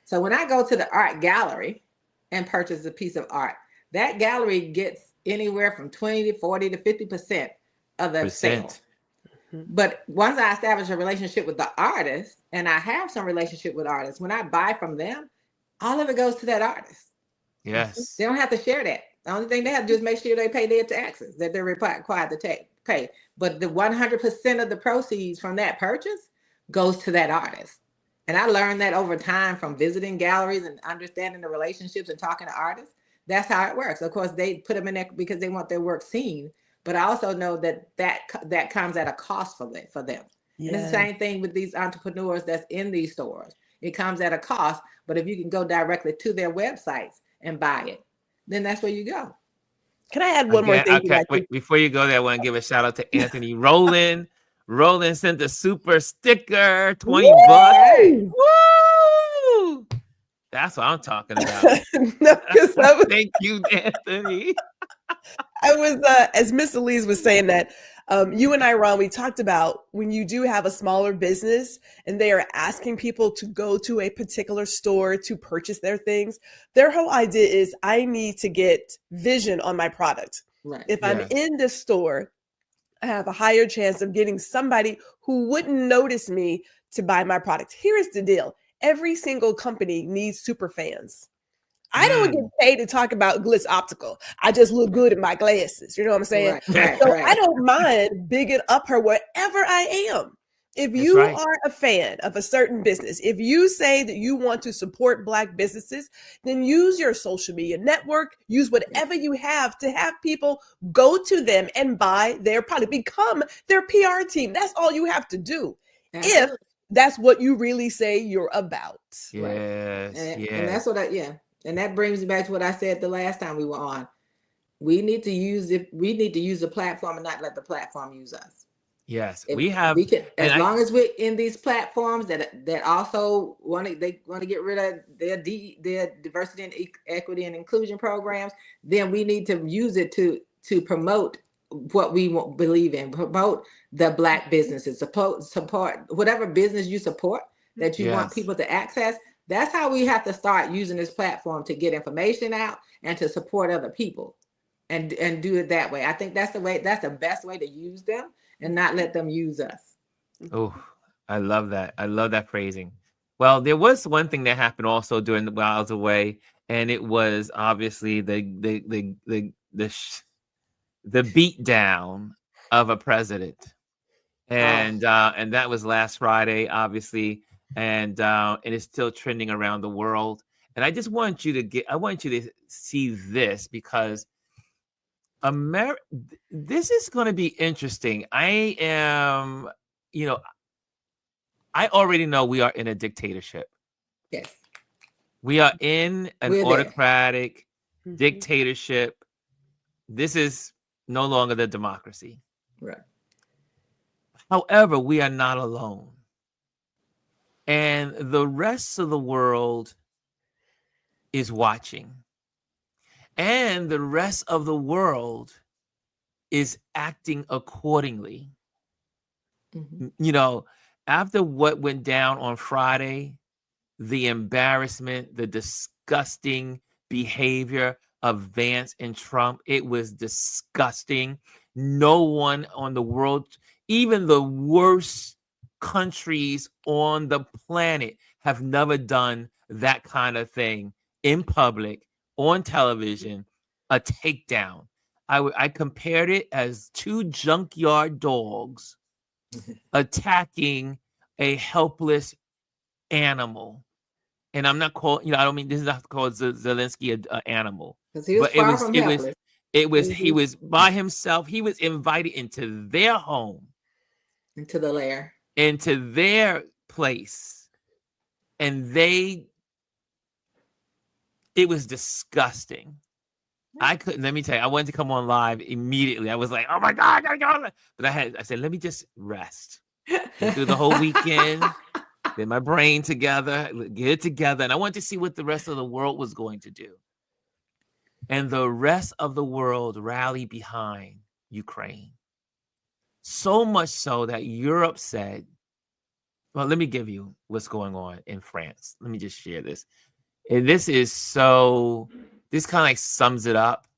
So when I go to the art gallery and purchase a piece of art, that gallery gets anywhere from 20 to 40 to 50% of the sale. Percent. But once I establish a relationship with the artist, and I have some relationship with artists, when I buy from them, all of it goes to that artist. Yes. They don't have to share that. The only thing they have to do is make sure they pay their taxes that they're required to pay. But the 100% of the proceeds from that purchase goes to that artist. And I learned that over time from visiting galleries and understanding the relationships and talking to artists. That's how it works. Of course, they put them in there because they want their work seen. But I also know that comes at a cost for them. And it's the same thing with these entrepreneurs that's in these stores. It comes at a cost, but if you can go directly to their websites and buy it, then that's where you go. Can I add one more thing? Okay, wait, before you go there, I want to give a shout out to Anthony Rowland. Rowland sent a super sticker, 20 bucks. Woo! That's what I'm talking about. No, 'cause I was, Thank you, Anthony. I was as Miss Elise was saying that you and I, Ron, we talked about when you do have a smaller business and they are asking people to go to a particular store to purchase their things. Their whole idea is I need to get vision on my product. Right. If I'm Yes. in this store, I have a higher chance of getting somebody who wouldn't notice me to buy my product. Here's the deal. Every single company needs super fans. I don't get paid to talk about Glitz Optical. I just look good in my glasses. You know what I'm saying? Right. So I don't mind bigging up her wherever I am. If That's you right. are a fan of a certain business, if you say that you want to support Black businesses, then use your social media network, use whatever you have to have people go to them and buy their product, become their PR team. That's all you have to do. Absolutely. If that's what you really say you're about. Yes. And that's what and that brings me back to what I said the last time we were on. We need to use the platform and not let the platform use us. Yes. If We have, we can, as and long as we're in these platforms that also want to get rid of their diversity and equity and inclusion programs, then we need to use it to promote what we believe in, promote the Black businesses, support whatever business you support that you want Yes. people to access. That's how we have to start using this platform to get information out and to support other people and do it that way. I think that's the best way to use them and not let them use us. Oh, I love that. I love that phrasing. Well, there was one thing that happened also while I was away, and it was obviously the beat down of a president, and that was last Friday, obviously, and it's still trending around the world. And I just want you to see this because this is going to be interesting. I already know we are in a dictatorship. Yes. We are in an We're there. autocratic dictatorship. This is no longer the democracy. Right. However, we are not alone. And the rest of the world is watching. And the rest of the world is acting accordingly. Mhm. After what went down on Friday, the embarrassment, the disgusting behavior of Vance and Trump, it was disgusting. No one on the world, even the worst countries on the planet, have never done that kind of thing in public on television a takedown. I compared it as two junkyard dogs attacking a helpless animal. And I'm not calling, I don't mean, this is not called Zelensky an animal, Because he was but it far was from it was helpless. he was by himself. He was invited into their home, Into the lair. into their place, and it was disgusting. I couldn't, let me tell you, I wanted to come on live immediately. I was like, oh my God, I gotta go. But I said, let me just rest. Went through the whole weekend, get my brain together, get it together. And I wanted to see what the rest of the world was going to do. And the rest of the world rallied behind Ukraine. So much so that Europe said, well, let me give you what's going on in France. Let me just share this. And this kind of like sums it up.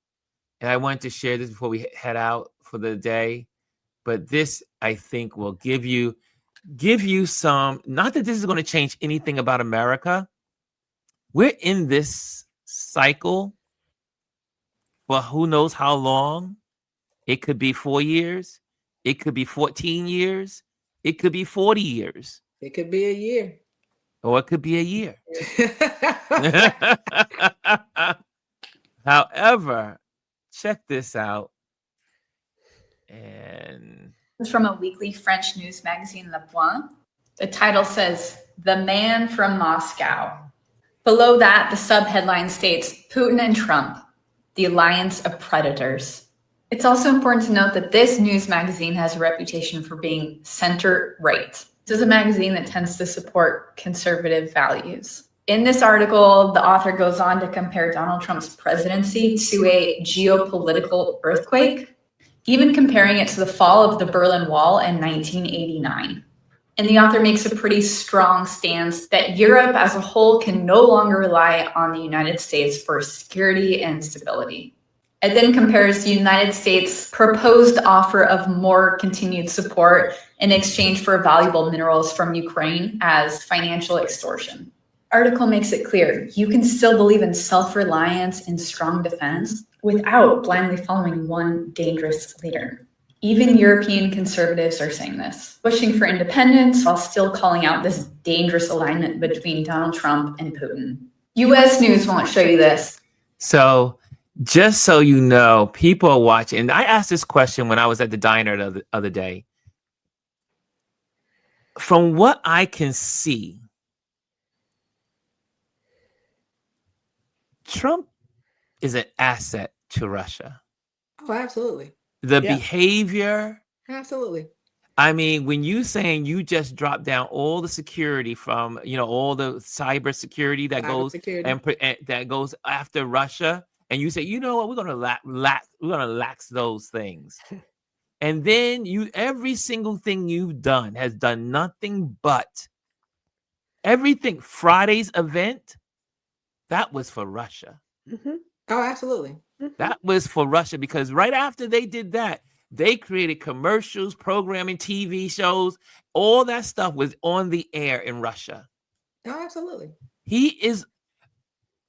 And I wanted to share this before we head out for the day. But this, I think, will give you some, not that this is going to change anything about America. We're in this cycle for who knows how long. It could be 4 years. It could be 14 years. It could be 40 years. It could be a year. Or it could be a year. However, check this out. And It's from a weekly French news magazine, Le Point. The title says, "The Man from Moscow." Below that, the subheadline states, "Putin and Trump, the alliance of predators." It's also important to note that this news magazine has a reputation for being center-right. This is a magazine that tends to support conservative values. In this article, the author goes on to compare Donald Trump's presidency to a geopolitical earthquake, even comparing it to the fall of the Berlin Wall in 1989. And the author makes a pretty strong stance that Europe as a whole can no longer rely on the United States for security and stability. It then compares the United States' proposed offer of more continued support in exchange for valuable minerals from Ukraine as financial extortion. Article makes it clear you can still believe in self-reliance and strong defense without blindly following one dangerous leader. Even European conservatives are saying this, pushing for independence while still calling out this dangerous alignment between Donald Trump and Putin. US News won't show you this. so, just so you know, people are watching. And I asked this question when I was at the diner the other day. From what I can see, Trump is an asset to Russia. Oh, absolutely. The Yeah. behavior, Absolutely. I mean, when you saying you just dropped down all the security from, all the cyber security that goes Cybersecurity. and that goes after Russia, and you say, you know what, we're gonna lax those things, and then every single thing you've done has done nothing but everything. Friday's event, that was for Russia. Mhm. Oh, absolutely. Mhm. That was for Russia, because right after they did that, they created commercials, programming, TV shows. All that stuff was on the air in Russia. Oh, absolutely. He is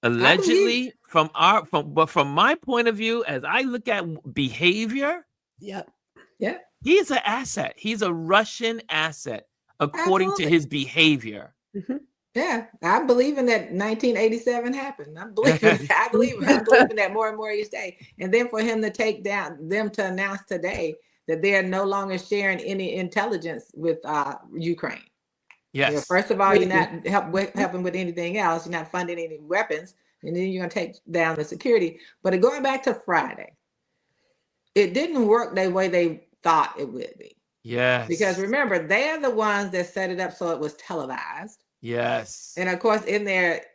allegedly, from my point of view, as I look at behavior, Yep. Yeah. he's an asset. He's a Russian asset, according to Absolutely. his behavior. Mhm. Yeah, I believe in that 1987 happened. I believe in that more and more each day. And then for him to take down them to announce today that they are no longer sharing any intelligence with Ukraine. Yes. First of all, you're not helping with anything else. You're not funding any weapons, and then you're going to take down the security. But going back to Friday, it didn't work the way they thought it would be. Yes. Because remember, they're the ones that set it up so it was televised. Yes. And of course, in there,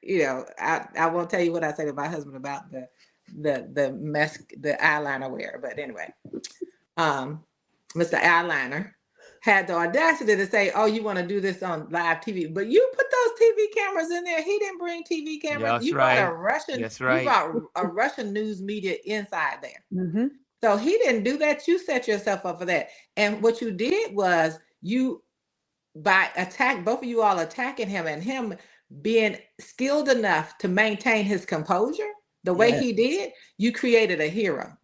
I won't tell you what I say to my husband about the eyeliner wearer. But anyway, Mr. Eyeliner had the audacity to say, "Oh, you want to do this on live TV?" But you put those TV cameras in there. He didn't bring TV cameras. That's You right. brought a Russian. That's right. You brought a Russian news media inside there. Mhm. So he didn't do that. You set yourself up for that. And what you did was by both of you all attacking him and him being skilled enough to maintain his composure the way he did, you created a hero.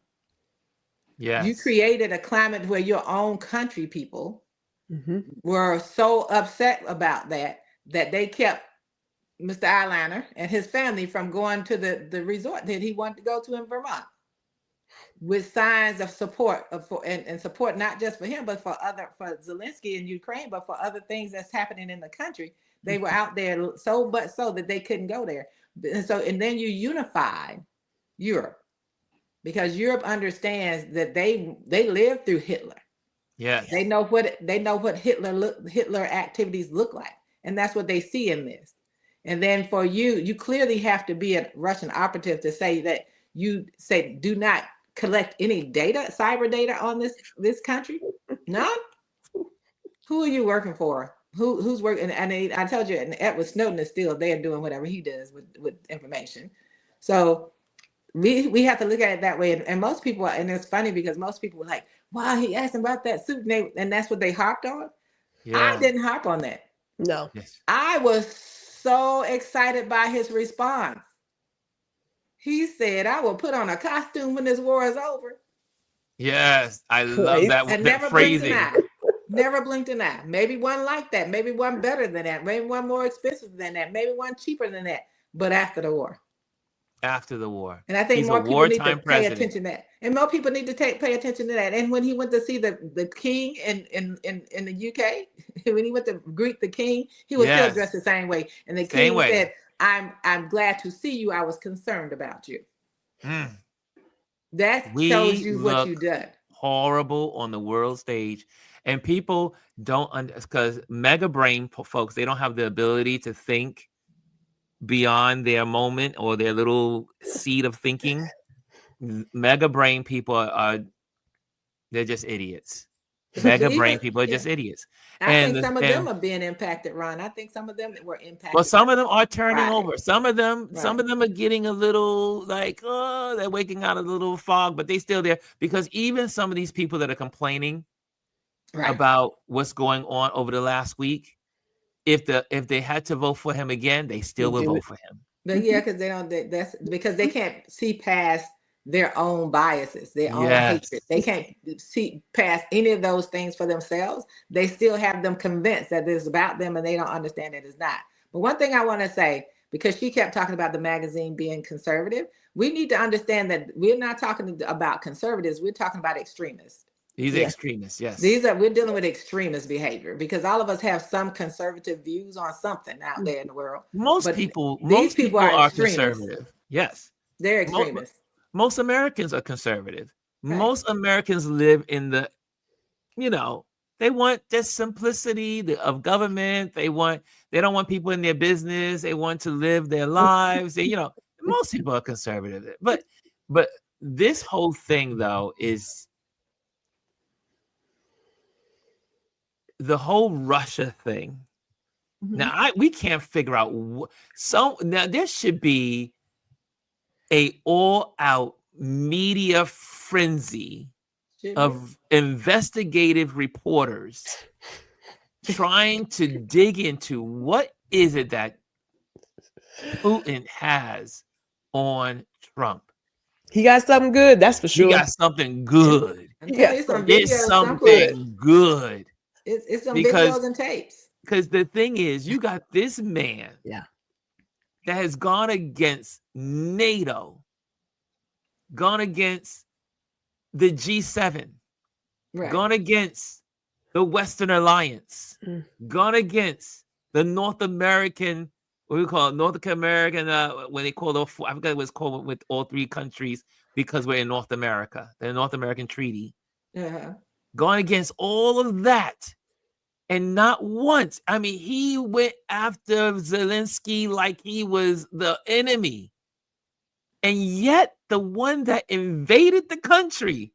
Yes. You created a climate where your own country people were so upset about that they kept Mr. Eyeliner and his family from going to the resort that he wanted to go to in Vermont, with signs of support and support, not just for him, but for Zelensky in Ukraine, but for other things that's happening in the country. They were out there so much so that they couldn't go there. And then you unified Europe, because Europe understands that they lived through Hitler. Yes. They know what Hitler activities look like. And that's what they see in this. And then for you clearly have to be a Russian operative to say that you say do not collect any data, cyber data on this country. No. Who are you working for? Who's working? And I told you, and Edward Snowden is still there doing whatever he does with information. So we have to look at it that way. And most people, and it's funny because most people were like, wow, he asked him about that suit, and that's what they harped on. Yeah. I didn't harp on that. No. Yes. I was so excited by his response. He said, I will put on a costume when this war is over. Yes. I love that, And that never blinked phrasing. an eye. Never blinked an eye. Maybe one like that. Maybe one better than that. Maybe one more expensive than that. Maybe one cheaper than that. But after the war. After the war. And I think He's more a people need to wartime pay president. attention to that. And more people need to pay attention to that. And when he went to see the king in the UK, when he went to greet the king, he was still dressed the same way. And the king said, I'm glad to see you. I was concerned about you. That shows you what you've done. Horrible on the world stage. And people don't because mega brain folks, they don't have the ability to think beyond their moment or their little seed of thinking. Mega brain people they're just idiots. Mega brain people are just idiots. I think some of them are being impacted, Ron. I think some of them were impacted. Well, some of them are turning over. Some of them are getting a little like, oh, they're waking out of a little fog, but they still there, because even some of these people that are complaining about what's going on over the last week, if they had to vote for him again, they still will vote for him. But yeah, because that's because they can't see past their own biases, their own hatred. They can't see past any of those things for themselves. They still have them convinced that it's about them, and they don't understand that it's not. But one thing I want to say, because she kept talking about the magazine being conservative, we need to understand that we're not talking about conservatives. We're talking about extremists. These are extremists, yes. We're dealing with extremist behavior, because all of us have some conservative views on something out there in the world. Most people are conservative. Yes. They're extremists. Most Americans are conservative. Right. Most Americans live in the, they want just simplicity of government. They don't want people in their business. They want to live their lives. Most people are conservative. But this whole thing, though, is the whole Russia thing. Mm-hmm. Now we can't figure out now there should be a all-out media frenzy of investigative reporters trying to dig into what is it that Putin has on Trump. He got something good, that's for sure. He got something good. It's something good. It's some videos and tapes. Because the thing is, you got this man that has gone against NATO, gone against the G7, gone against the Western Alliance, gone against the North American, what we call it, North American, when they call it, I forgot what it's called with all three countries, because we're in North America, the North American Treaty. Gone against all of that. And not once. I mean, he went after Zelensky like he was the enemy. And yet, the one that invaded the country,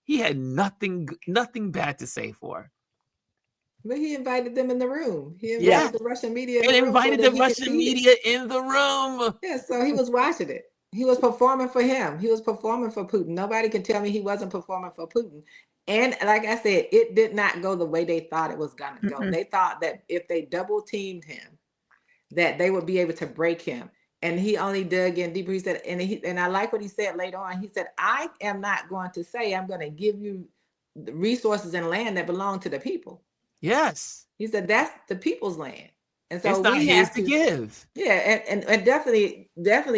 he had nothing bad to say for. But he invited them in the room. He invited the Russian media in the room. Invited the Russian media in the room. Yeah, so he was watching it. He was performing for him. He was performing for Putin. Nobody can tell me he wasn't performing for Putin. And like I said, it did not go the way they thought it was going to go. They thought that if they double teamed him, that they would be able to break him. And he only dug in deeper. He said, and I like what he said later on. He said, I am not going to say I'm going to give you the resources and land that belong to the people. Yes. He said, that's the people's land. And so it's not we his have to give. Yeah, and definitely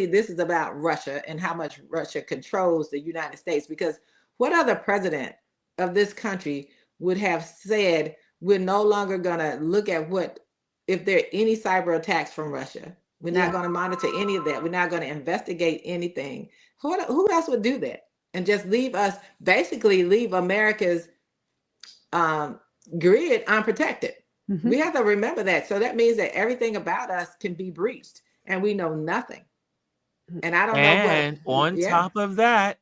this is about Russia and how much Russia controls the United States, because what other president of this country would have said we're no longer going to look at if there are any cyber attacks from Russia. We're not going to monitor any of that. We're not going to investigate anything. Who else would do that? And just leave America's grid unprotected. Mm-hmm. We have to remember that. So that means that everything about us can be breached and we know nothing. And I don't know what. And on top of that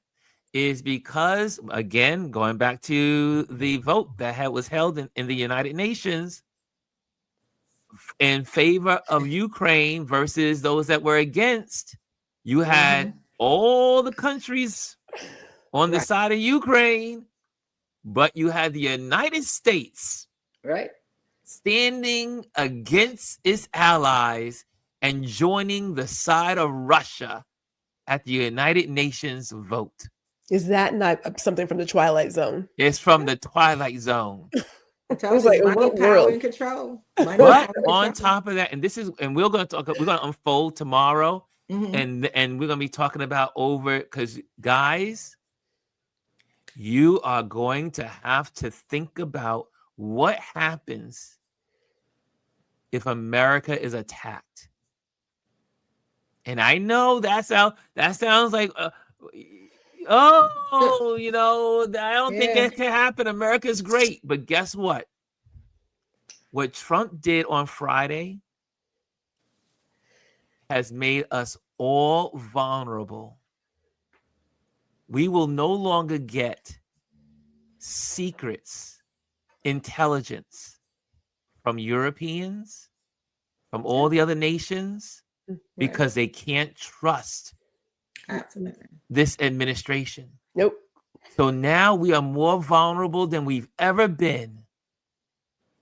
is because, again, going back to the vote that was held in the United Nations in favor of Ukraine versus those that were against, you had all the countries on the side of Ukraine, but you had the United States standing against its allies and joining the side of Russia at the United Nations vote. Is that not something from the Twilight Zone? It's from the Twilight Zone. I was like, money, power, and control. Money, But power, on control. top of that, and we're going to unfold tomorrow, and we're going to be talking about because guys, you are going to have to think about what happens if America is attacked. And I know that sounds like, I don't think it can happen. America's great. But guess what? What Trump did on Friday has made us all vulnerable. We will no longer get secrets, intelligence from Europeans, from all the other nations, because they can't trust this administration. Nope. So now we are more vulnerable than we've ever been.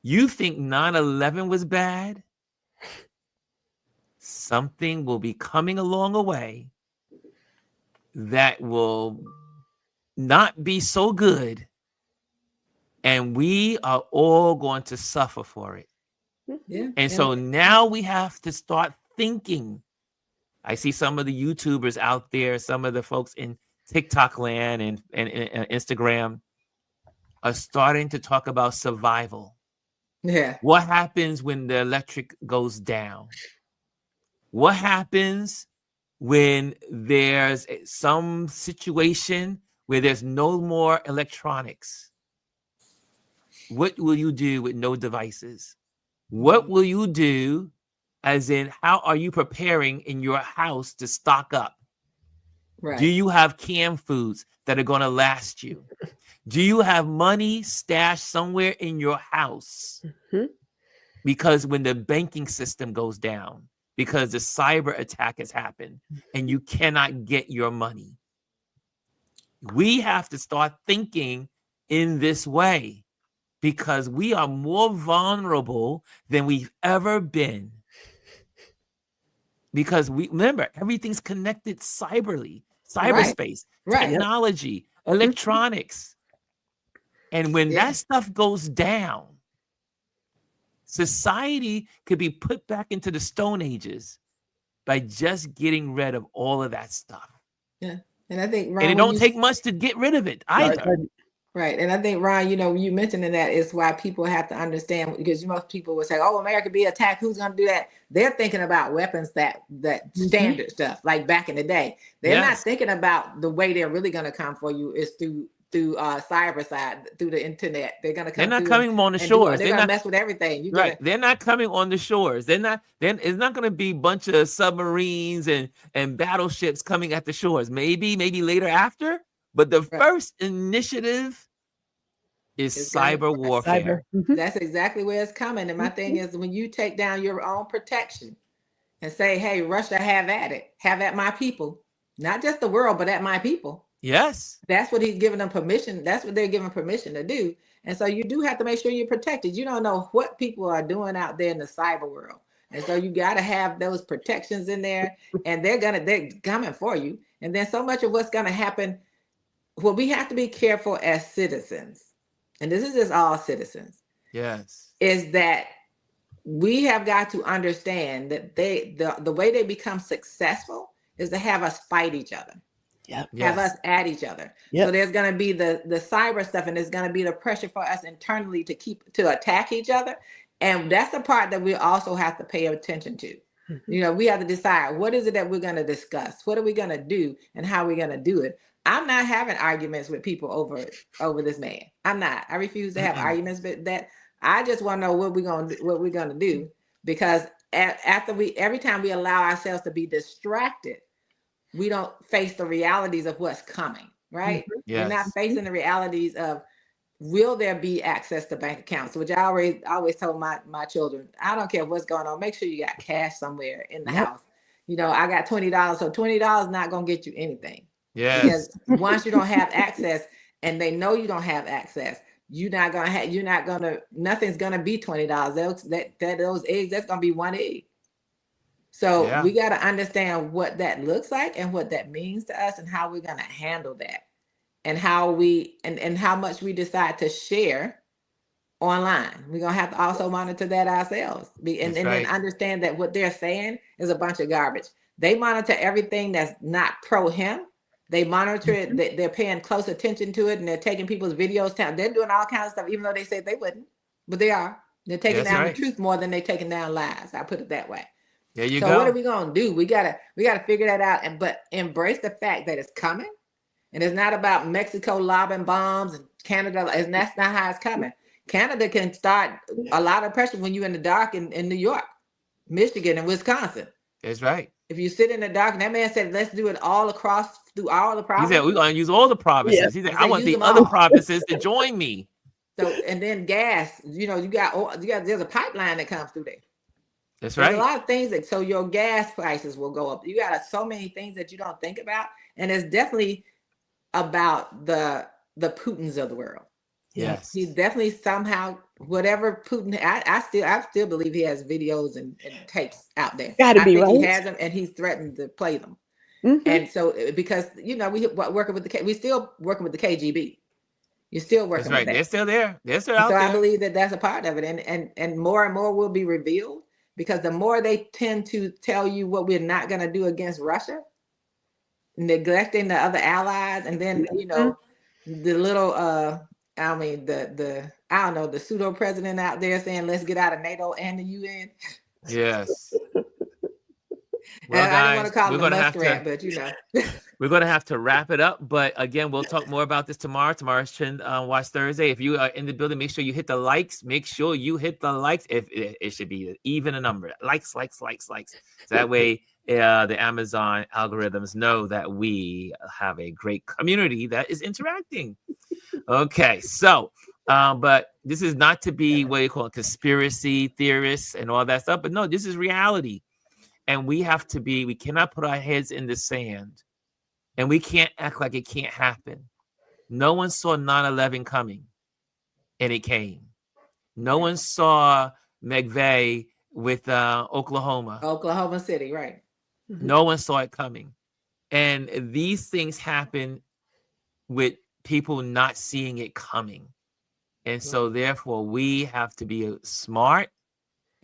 You think 9/11 was bad? Something will be coming along a way that will not be so good, and we are all going to suffer for it. And so now we have to start thinking. I see some of the YouTubers out there, some of the folks in TikTok land and Instagram are starting to talk about survival. Yeah. What happens when the electric goes down? What happens when there's some situation where there's no more electronics? What will you do with no devices? What will you do, as in, how are you preparing in your house to stock up? Right. Do you have canned foods that are going to last you? Do you have money stashed somewhere in your house? Because when the banking system goes down, because the cyber attack has happened and you cannot get your money. We have to start thinking in this way, because we are more vulnerable than we've ever been. Because remember, everything's connected cyberspace, technology, electronics. And when that stuff goes down, society could be put back into the Stone Ages by just getting rid of all of that stuff. Yeah. And I think, Ron, and it don't take much to get rid of it either. Right. And I think, Ron, you mentioning that is why people have to understand, because most people would say, oh, America be attacked. Who's going to do that? They're thinking about weapons that standard stuff, like back in the day. They're not thinking about the way they're really going to come for you is through cyber side, through the internet. They're going to come. They're not coming on the shores. They're going to mess with everything. They're not coming on the shores. It's not going to be a bunch of submarines and battleships coming at the shores. Maybe later after. But the first initiative is cyber warfare. That's exactly where it's coming. And my thing is, when you take down your own protection and say, hey, Russia, have at it. Have at my people. Not just the world, but at my people. Yes. That's what he's giving them permission. That's what they're giving permission to do. And so you do have to make sure you're protected. You don't know what people are doing out there in the cyber world. And so you got to have those protections in there, and they're coming for you. And then so much of what's going to happen, well, we have to be careful as citizens, and this is just all citizens. Yes. Is that we have got to understand that the way they become successful is to have us fight each other. Yep. Have us at each other. Yep. So there's going to be the cyber stuff, and there's going to be the pressure for us internally to attack each other. And that's the part that we also have to pay attention to. You know, we have to decide, what is it that we're going to discuss? What are we going to do, and how are we going to do it? I'm not having arguments with people over this man. I'm not. I refuse to have arguments, but that I just want to know what we're going to do, because every time we allow ourselves to be distracted, we don't face the realities of what's coming, right? Yes. We're not facing the realities of, will there be access to bank accounts? Which I always told my children, I don't care what's going on. Make sure you got cash somewhere in the house. You know, I got $20, so $20 not going to get you anything. Yes. Because once you don't have access, and they know you don't have access, nothing's going to be $20. Those eggs, that's going to be one egg. So we got to understand what that looks like and what that means to us, and how we're going to handle that, and how how much we decide to share online. We're going to have to also monitor that ourselves, and then understand that what they're saying is a bunch of garbage. They monitor everything that's not pro him. They monitor it. They're paying close attention to it, and they're taking people's videos down. They're doing all kinds of stuff, even though they said they wouldn't, but they are. They're taking down the truth more than they're taking down lies. I put it that way. There you go. So what are we gonna do? We gotta figure that out, but embrace the fact that it's coming, and it's not about Mexico lobbing bombs and Canada, and that's not how it's coming. Canada can start a lot of pressure when you're in the dark in New York, Michigan, and Wisconsin. That's right. If you sit in the dark, and that man said, let's do it all across through all the provinces. He said, we're going to use all the provinces. Yeah. He said, I want the other provinces to join me. So, and then gas, there's a pipeline that comes through there. That's There's right. a lot of things so your gas prices will go up. You got so many things that you don't think about. And it's definitely about the Putins of the world. Yes. He definitely somehow, whatever Putin, I still believe he has videos and tapes out there. Gotta be, I think right? he has them, and he's threatened to play them. And so, because we working with we still working with the KGB. You're still working That's right. with that. They're still there. They're still out So there. I believe that that's a part of it, and more will be revealed, because the more they tend to tell you what we're not going to do against Russia, neglecting the other allies, and then the little the pseudo president out there saying let's get out of NATO and the UN. Yes. Well, And I don't guys, want to call we're him a going to have muskrat, to. but We're going to have to wrap it up. But again, we'll talk more about this tomorrow. Tomorrow's Trend Watch Thursday. If you are in the building, make sure you hit the likes. Make sure you hit the likes. If it should be even a number. Likes. So that way the Amazon algorithms know that we have a great community that is interacting. Okay. So, but this is not to be what you call conspiracy theorists and all that stuff. But no, this is reality. And we cannot put our heads in the sand, and we can't act like it can't happen. No one saw 9/11 coming, and it came. No one saw McVeigh with Oklahoma City, right? No one saw it coming. And these things happen with people not seeing it coming. And so therefore we have to be smart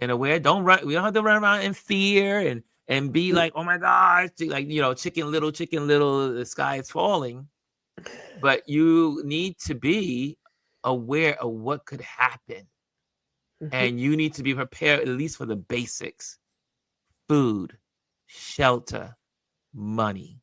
and aware. We don't have to run around in fear and be like, oh my gosh, like, chicken little, the sky is falling. But you need to be aware of what could happen. And you need to be prepared, at least for the basics: food, shelter, money,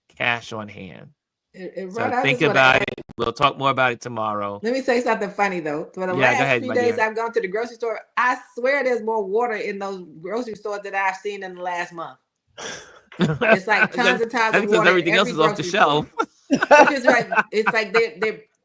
cash on hand. So think about it. We'll talk more about it tomorrow. Let me say something funny though. For the Go last ahead, few my days dear. I've gone to the grocery store, I swear there's more water in those grocery stores that I've seen in the last month. It's like tons and tons of because water. everything else is off the shelf. It's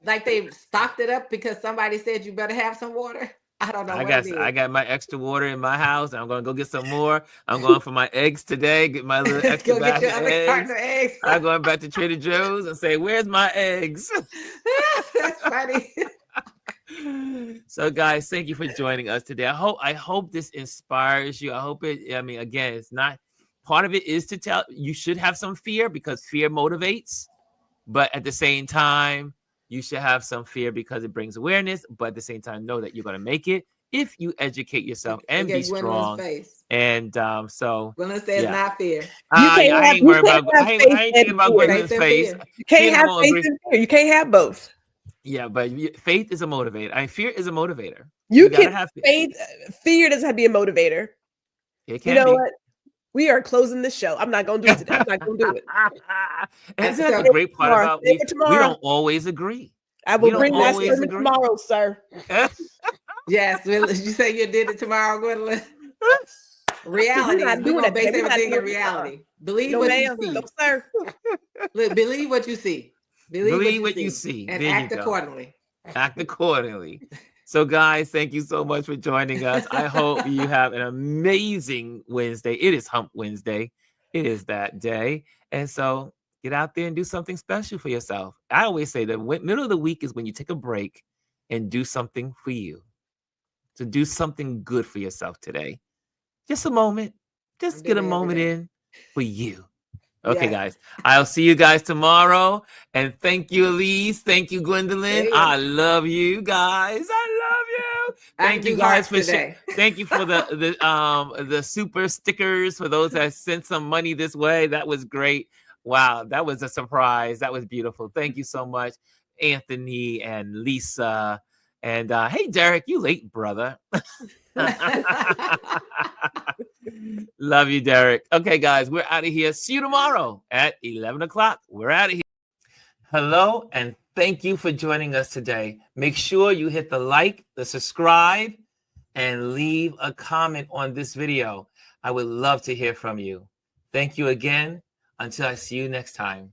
like they've stocked it up because somebody said you better have some water. I don't know. I got my extra water in my house, and I'm gonna go get some more. I'm going for my eggs today. Get my little extra Go bag get your of other eggs. carton of eggs. I'm going back to Trader Joe's and say, "Where's my eggs?" That's funny. So, guys, thank you for joining us today. I hope this inspires you. I hope it. I mean, again, it's not part of it is to tell you should have some fear because fear motivates, but at the same time, you should have some fear because it brings awareness. But at the same time, know that you're going to make it if you educate yourself and be Gwendolyn's strong. face. And so, Gwendolyn says yeah. not fear. I ain't worried about. I ain't thinking about Gwendolyn's face. You can't Fear have won't faith agree. and fear. You can't have both. Yeah, but faith is a motivator. Fear is a motivator. You gotta can have faith. Fear doesn't have to be a motivator. It can You know be. what? We are closing this show. I'm not going to do it today. I'm not going to do it. And isn't that the great part Tomorrow. about Save we it tomorrow. don't always agree. I We will don't bring that always sermon agree. tomorrow, sir. Yes, you say you did it tomorrow, Gwendolyn. Reality. not We're doing gonna that base today. We're not everything doing in it reality. Believe No, what ma'am. you see. No, sir. Look, believe what you see. Believe what you see. And There you act go. accordingly. Act accordingly. So, guys, thank you so much for joining us. I hope you have an amazing Wednesday. It is Hump Wednesday. It is that day. And so get out there and do something special for yourself. I always say the middle of the week is when you take a break and do something for you. So do something good for yourself today. Just a moment. Just get a moment in for you. Okay, guys. I'll see you guys tomorrow. And thank you, Elise. Thank you, Gwendolyn. I love you guys. I love you. Thank you guys for thank you for the super stickers for those that sent some money this way. That was great. Wow, that was a surprise. That was beautiful. Thank you so much, Anthony and Lisa. And hey, Derek, you late, brother. Love you, Derek. Okay, guys, we're out of here. See you tomorrow at 11 o'clock. We're out of here. Hello, and thank you for joining us today. Make sure you hit the like, the subscribe, and leave a comment on this video. I would love to hear from you. Thank you again. Until I see you next time.